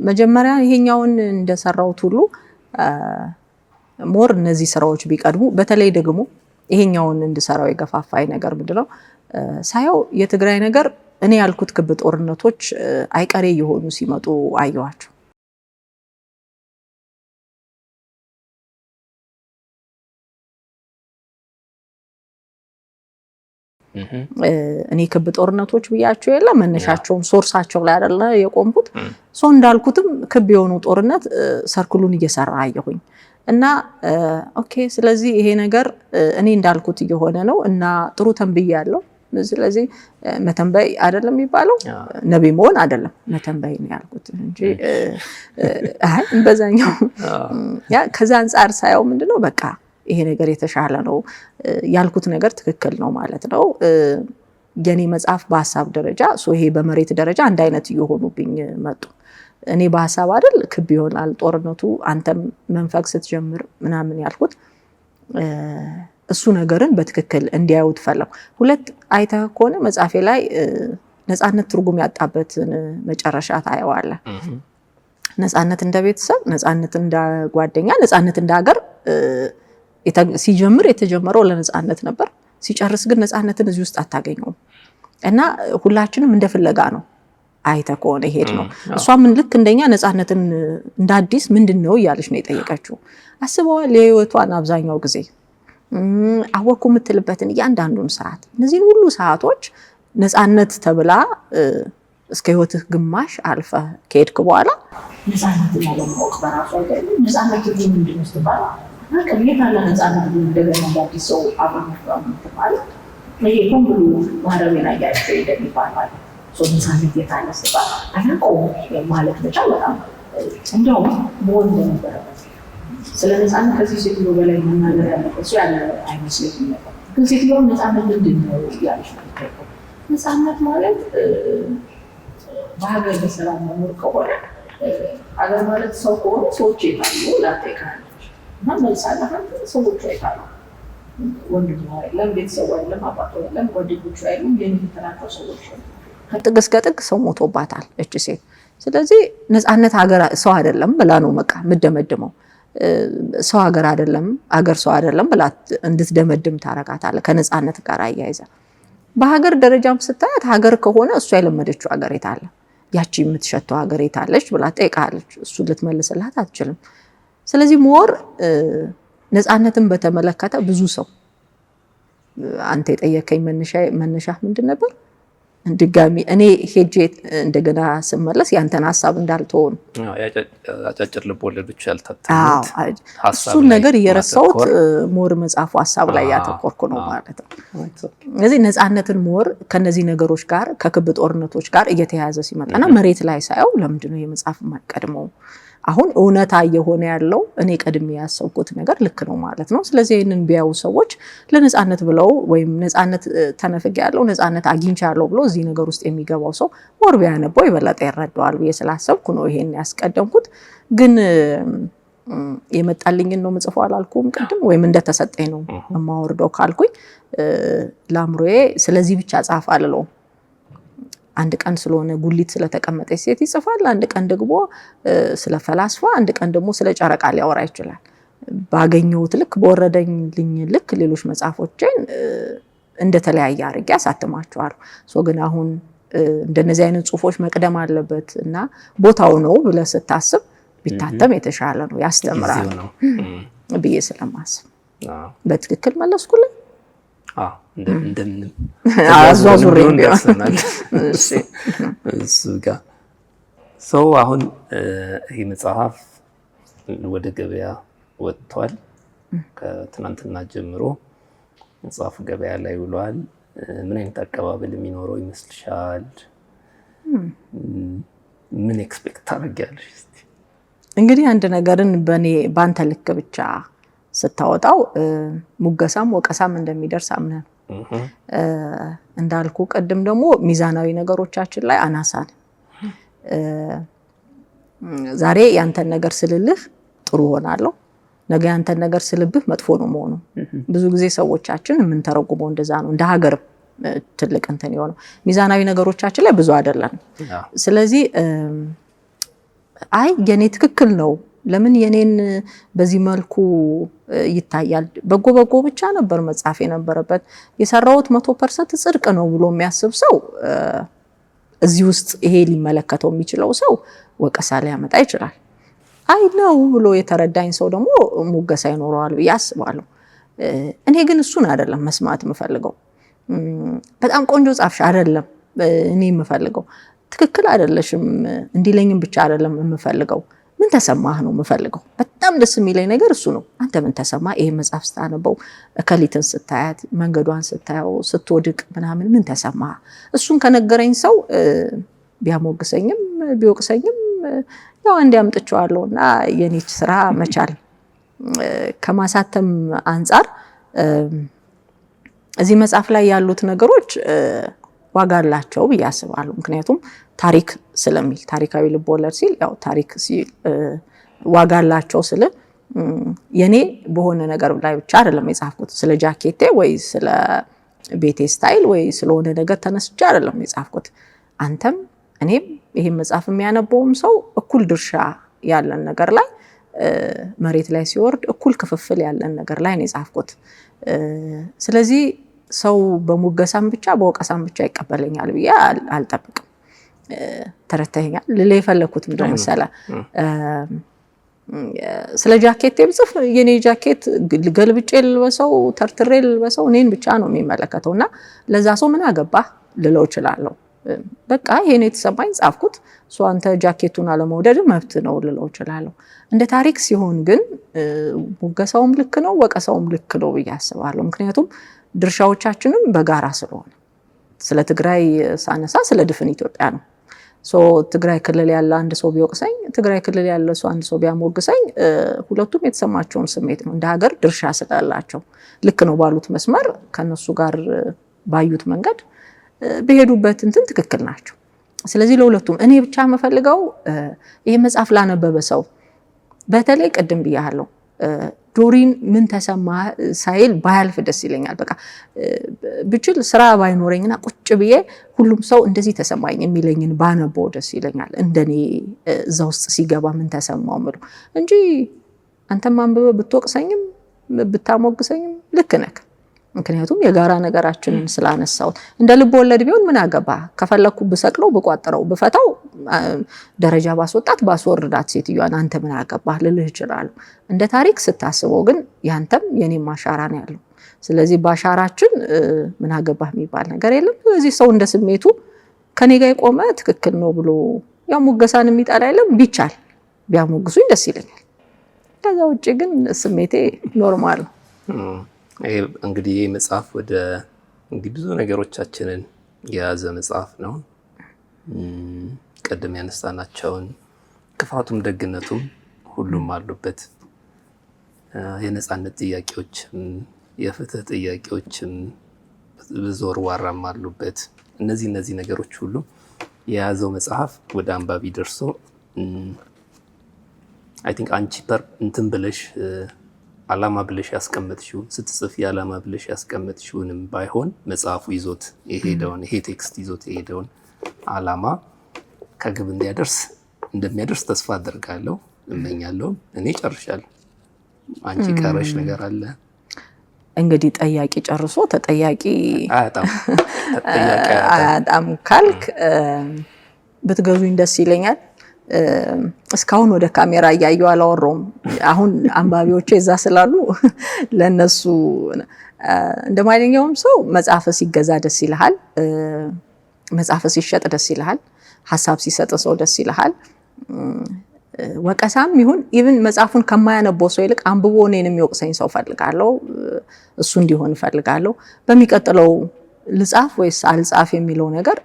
መጀመሪያ ይሄኛውን እንደሰራውት ሁሉ ሞር እነዚህ ስራዎች ቢቀድሙ በተለይ ደግሞ ይሄኛውን እንድሰራው የገፋፋይ ነገር ምንድነው ሳየው የትግራይ ነገር እኔ ያልኩት ክብ ጦርነቶች አይቀሬ የሆኑ ሲመጡ አየዋቸው። እኔ ክብ ጦርነቶች ብያቸው የለ መነሻቸውም ሶርሳቸው ላይ አይደለ የቆምኩት እንዳልኩትም ክብ የሆኑ ጦርነት ሰርክሉን እየሰራ አየሁኝ እና ኦኬ ስለዚህ ይሄ ነገር እኔ እንዳልኩት እየሆነ ነው እና ጥሩ ተንብያለሁ። ስለዚህ መተንበይ አይደለም የሚባለው ነብይ መሆን አይደለም መተንበይ ነው ያልኩት እንጂ በዛኛው ያ ከዛ አንፃር ሳይው ምንድነው በቃ ይሄ ነገር የተሻለ ነው ያልኩት ነገር ትክክል ነው ማለት ነው። የኔ መጽሐፍ በሐሳብ ደረጃ ይሄ በመሬት ደረጃ አንድ አይነት እየሆኑብኝ መጡ። እኔ በሐሳብ አይደል ክብ ይሆናል ጦርነቱ አንተም መንፈቅ ስትጀምር ምናምን ያልኩት እሱ ነገርን በትክክል እንዲያዩት ፈለኩ። ሁለት አይተህ ከሆነ መጽሐፌ ላይ ነፃነት ትርጉም ያጣበትን መጨረሻ ታየዋለህ። ነፃነት እንደ ቤተሰብ፣ ነፃነት እንደ ጓደኛ፣ ነፃነት እንደ ሀገር ሲጀምር የተጀመረው ለነፃነት ነበር። ሲጨርስ ግን ነፃነትን እዚህ ውስጥ አታገኘውም እና ሁላችንም እንደ ፍለጋ ነው አይተህ ከሆነ ሄድ ነው። እሷም ልክ እንደኛ ነፃነትን እንደ አዲስ ምንድነው እያለች ነው የጠየቀችው። አስበዋል የህይወቷን አብዛኛው ጊዜ አወኩ የምትልበትን እያንዳንዱን ሰዓት እነዚህን ሁሉ ሰዓቶች ነፃነት ተብላ እስከ ህይወትህ ግማሽ አልፈ ከሄድክ በኋላ ነፃነትን ያለማወቅ በራሱ አይደለም። ነፃነት ምንድን ነው ስትባል ከቤት አለ ነፃነት እንደገና እንዳዲስ ሰው አብረን ማለት ይሄ ሁሉ ማረሜና ያያቸው እንደሚባል ማለት ነፃነት የታለ ሲባል አላውቀውም ማለት መቻል በጣም እንዲያውም መሆን እንደነበረበት ስለ ነፃነት ከዚህ ሴትዮ በላይ መናገር ያለበት እሱ ያለ አይመስለኝም ነበር። ግን ሴትዮዋም ነፃነት ምንድን ነው እያለች ነው። ነፃነት ማለት በሀገር በሰላም መኖር ከሆነ ሀገር ማለት ሰው ከሆነ ሰዎች የታሉ ላጠይቃለች እና መልሳለህ ሰዎቹ አይታሉ ወንድሙ አይደለም፣ ቤተሰቡ አይደለም፣ አባቱ አይደለም፣ ጓደኞቹ አይደለም፣ የምትናቸው ሰዎች ከጥግ እስከ ጥግ ሰው ሞቶባታል እች ሴት። ስለዚህ ነፃነት ሀገር ሰው አይደለም ብላ ነው በቃ የምትደመድመው። ሰው ሀገር አይደለም፣ ሀገር ሰው አይደለም ብላ እንድትደመድም ታረጋታለህ ከነፃነት ጋር አያይዛ። በሀገር ደረጃም ስታያት ሀገር ከሆነ እሷ የለመደችው ሀገር የታለ፣ ያቺ የምትሸተው ሀገር የታለች ብላ ጠይቃለች። እሱ ልትመልስላት አትችልም። ስለዚህ ሞር ነፃነትን በተመለከተ ብዙ ሰው አንተ የጠየቀኝ መነሻ ምንድን ነበር? ድጋሚ እኔ ሄጄ እንደገና ስመለስ ያንተን ሀሳብ እንዳልተሆን
አጫጭር ልቦለዶች ያልታተሙት
እሱን ነገር እየረሳሁት ሞር መጽሐፉ ሀሳብ ላይ ያተኮርኩ ነው ማለት ነው። ስለዚህ ነፃነትን ሞር ከነዚህ ነገሮች ጋር ከክብ ጦርነቶች ጋር እየተያያዘ ሲመጣና መሬት ላይ ሳየው ለምንድነው የመጽሐፍ ማቀድመው አሁን እውነታ እየሆነ ያለው እኔ ቀድሜ ያሰብኩት ነገር ልክ ነው ማለት ነው። ስለዚህ ይሄንን ቢያዩ ሰዎች ለነፃነት ብለው ወይም ነፃነት ተነፍግ ያለው ነፃነት አግኝቻለሁ ብሎ እዚህ ነገር ውስጥ የሚገባው ሰው ሞር ቢያነበው ይበለጠ ይረዳዋል ብዬ ስላሰብኩ ነው ይሄን ያስቀደምኩት። ግን የመጣልኝን ነው መጽሐፍ አላልኩም ቅድም ወይም እንደተሰጠኝ ነው የማወርደው ካልኩኝ ለአእምሮዬ ስለዚህ ብቻ ጻፍ አልለው። አንድ ቀን ስለሆነ ጉሊት ስለተቀመጠች ሴት ይጽፋል፣ አንድ ቀን ደግሞ ስለ ፈላስፋ፣ አንድ ቀን ደግሞ ስለ ጨረቃ ሊያወራ ይችላል። ባገኘሁት ልክ በወረደልኝ ልክ ሌሎች መጽሐፎችን እንደተለያየ አድርጌ አሳትማቸዋለሁ። ግን አሁን እንደነዚህ አይነት ጽሁፎች መቅደም አለበት እና ቦታው ነው ብለህ ስታስብ ቢታተም የተሻለ ነው ያስተምራል ብዬ ስለማስብ በትክክል መለስኩልኝ።
እንደምንም
አዟዙሬ
ደርሰናል እሱ ጋር ሰው አሁን ይሄ መጽሐፍ ወደ ገበያ ወጥቷል። ከትናንትና ጀምሮ መጽሐፉ ገበያ ላይ ውሏል። ምን አይነት አቀባበል የሚኖረው ይመስልሻል? ምን ኤክስፔክት ታደርጊያለሽ? እስቲ
እንግዲህ አንድ ነገርን ባንተ ልክ ብቻ ስታወጣው ሙገሳም ወቀሳም እንደሚደርስ አምነን እንዳልኩ ቀድም ደግሞ ሚዛናዊ ነገሮቻችን ላይ አናሳን ዛሬ ያንተን ነገር ስልልህ ጥሩ ሆናለሁ፣ ነገ ያንተን ነገር ስልብህ መጥፎ ነው መሆኑ ብዙ ጊዜ ሰዎቻችን የምንተረጉመው እንደዛ ነው። እንደ ሀገር ትልቅ እንትን የሆነው ሚዛናዊ ነገሮቻችን ላይ ብዙ አይደለም። ስለዚህ አይ የኔ ትክክል ነው ለምን የኔን በዚህ መልኩ ይታያል? በጎ ብቻ ነበር መጻፍ የነበረበት የሰራውት 100% ጽድቅ ነው ብሎ የሚያስብ ሰው እዚህ ውስጥ ይሄ ሊመለከተው የሚችለው ሰው ወቀሳ ሊያመጣ ይችላል። አይ ነው ብሎ የተረዳኝ ሰው ደግሞ ሙገሳ ይኖረዋል ብዬ አስባለሁ። እኔ ግን እሱን አይደለም መስማት የምፈልገው። በጣም ቆንጆ ጻፍሽ አይደለም እኔ የምፈልገው፣ ትክክል አይደለሽም እንዲለኝም ብቻ አይደለም የምፈልገው፣ ምን ተሰማህ ነው የምፈልገው። በጣም ደስ የሚለኝ ነገር እሱ ነው። አንተ ምን ተሰማህ? ይሄ መጽሐፍ ስታነበው እከሊትን ስታያት መንገዷን ስታየው ስትወድቅ ምናምን ምን ተሰማህ? እሱን ከነገረኝ ሰው ቢያሞግሰኝም ቢወቅሰኝም ያው አንዴ አምጥቼዋለሁና የኔ ስራ መቻል ከማሳተም አንፃር እዚህ መጽሐፍ ላይ ያሉት ነገሮች ዋጋ አላቸው ብዬ አስባለሁ። ምክንያቱም ታሪክ ስለሚል ታሪካዊ ልቦለድ ሲል ያው ታሪክ ሲል ዋጋ አላቸው ስለ የኔ በሆነ ነገር ላይ ብቻ አይደለም የጻፍኩት። ስለ ጃኬቴ ወይ ስለ ቤቴ ስታይል ወይ ስለሆነ ነገር ተነስቼ አይደለም የጻፍኩት። አንተም እኔም ይሄን መጽሐፍ የሚያነበውም ሰው እኩል ድርሻ ያለን ነገር ላይ መሬት ላይ ሲወርድ እኩል ክፍፍል ያለን ነገር ላይ ነው የጻፍኩት። ስለዚህ ሰው በሙገሳም ብቻ በወቀሳም ብቻ ይቀበለኛል ብዬ አልጠብቅም። ተረተኛል ልለ የፈለኩት ምንድነው መሰለህ? ስለ ጃኬት ብጽፍ የኔ ጃኬት ገልብጬ ልልበሰው ተርትሬ ልልበሰው እኔን ብቻ ነው የሚመለከተውና ለዛ ሰው ምን አገባህ ልለው እችላለሁ። በቃ ይሄን የተሰማኝ ጻፍኩት። አንተ ጃኬቱን አለመውደድ መብት ነው ልለው እችላለሁ። እንደ ታሪክ ሲሆን ግን ሙገሳውም ልክ ነው ወቀሳውም ልክ ነው ብዬ አስባለሁ። ምክንያቱም ድርሻዎቻችንም በጋራ ስለሆነ ስለ ትግራይ ሳነሳ ስለ ድፍን ኢትዮጵያ ነው። ትግራይ ክልል ያለ አንድ ሰው ቢወቅሰኝ፣ ትግራይ ክልል ያለ ሰው አንድ ሰው ቢያሞግሰኝ ሁለቱም የተሰማቸውን ስሜት ነው እንደ ሀገር ድርሻ ስላላቸው ልክ ነው ባሉት መስመር ከነሱ ጋር ባዩት መንገድ በሄዱበት እንትን ትክክል ናቸው። ስለዚህ ለሁለቱም እኔ ብቻ የምፈልገው ይሄ መጽሐፍ ላነበበ ሰው በተለይ ቅድም ብያለሁ ዶሪን ምን ተሰማ ሳይል ባያልፍ ደስ ይለኛል። በቃ ብችል ስራ ባይኖረኝና ቁጭ ብዬ ሁሉም ሰው እንደዚህ ተሰማኝ የሚለኝን ባነበው ደስ ይለኛል። እንደኔ እዛ ውስጥ ሲገባ ምን ተሰማው ምሉ እንጂ አንተም አንብበ ብትወቅሰኝም ብታሞግሰኝም ልክ ነህ። ምክንያቱም የጋራ ነገራችንን ስላነሳው እንደ ልብ ወለድ ቢሆን ምን አገባ ከፈለኩ ብሰቅለው ብቋጥረው ብፈታው ደረጃ ባስወጣት ባስወርዳት ሴትዮዋን አንተ ምን አገባ ልልህ ይችላል። እንደ ታሪክ ስታስበው ግን ያንተም የኔም አሻራ ነው ያለው። ስለዚህ ባሻራችን ምን አገባ የሚባል ነገር የለም። ስለዚህ ሰው እንደ ስሜቱ ከኔ ጋር የቆመ ትክክል ነው ብሎ ያው ሙገሳን የሚጣላ የለም። ቢቻል ቢያሞግሱኝ ደስ ይለኛል። ከዛ ውጪ ግን ስሜቴ ኖርማል ነው።
እንግዲህ ይህ መጽሐፍ ወደ እንግዲህ ብዙ ነገሮቻችንን የያዘ መጽሐፍ ነው። ቀደም ያነሳናቸውን ክፋቱም ደግነቱም ሁሉም አሉበት። የነጻነት ጥያቄዎችም የፍትህ ጥያቄዎችም ብዙር ዋራም አሉበት። እነዚህ ነገሮች ሁሉ የያዘው መጽሐፍ ወደ አንባቢ ደርሶ አይ ቲንክ አንቺ እንትን ብለሽ አላማ ብለሽ ያስቀመጥሽው ስትጽፍ ያላማ ብለሽ ያስቀመጥሽውንም ባይሆን መጽሐፉ ይዞት የሄደውን ይሄ ቴክስት ይዞት የሄደውን አላማ ከግብ እንደሚያደርስ ተስፋ አደርጋለሁ፣ እመኛለሁ። እኔ ጨርሻለሁ። አንቺ ቀረሽ ነገር አለ?
እንግዲህ ጠያቂ ጨርሶ ተጠያቂ አያጣም ካልክ ብትገዙኝ ደስ ይለኛል። እስካሁን ወደ ካሜራ እያየሁ አላወራውም። አሁን አንባቢዎቼ እዛ ስላሉ ለነሱ እንደማንኛውም ሰው መጽሐፍ ሲገዛ ደስ ይልሃል፣ መጽሐፍ ሲሸጥ ደስ ይልሃል፣ ሐሳብ ሲሰጥ ሰው ደስ ይልሃል። ወቀሳም ይሁን ኢቭን መጽሐፉን ከማያነበው ሰው ይልቅ አንብቦ እኔን የሚወቅሰኝ ሰው ፈልጋለሁ፣ እሱ እንዲሆን ፈልጋለሁ። በሚቀጥለው ልጻፍ ወይስ አልጻፍ የሚለው ነገር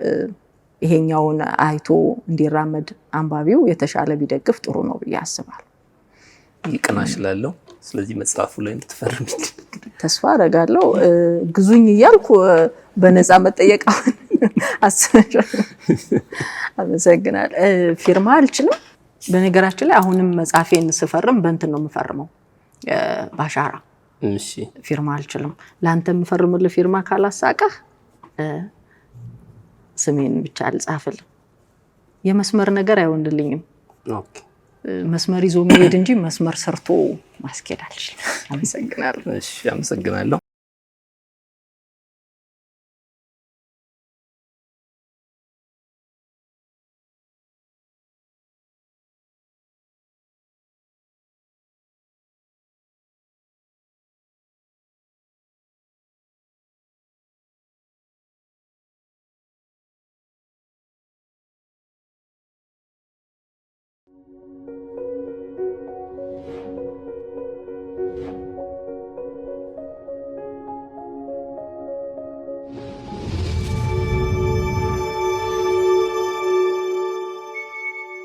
ይሄኛውን አይቶ እንዲራመድ አንባቢው የተሻለ ቢደግፍ ጥሩ ነው ብዬ አስባለሁ።
ይቅናሽ ላለው ስለዚህ መጽሐፉ ላይ እንድትፈርምልኝ
ተስፋ አደርጋለሁ። ግዙኝ እያልኩ በነፃ መጠየቃውን አስበሻለሁ። አመሰግናለሁ። ፊርማ አልችልም። በነገራችን ላይ አሁንም መጽሐፌን ስፈርም በእንትን ነው የምፈርመው፣ ባሻራ።
እሺ፣
ፊርማ አልችልም። ላንተ የምፈርምልህ ፊርማ ካላሳቀህ ስሜን ብቻ አልጻፍል። የመስመር ነገር አይሆንልኝም።
ኦኬ፣
መስመር ይዞ መሄድ እንጂ መስመር ሰርቶ ማስኬድ አልችልም። አመሰግናለሁ።
እሺ፣ አመሰግናለሁ።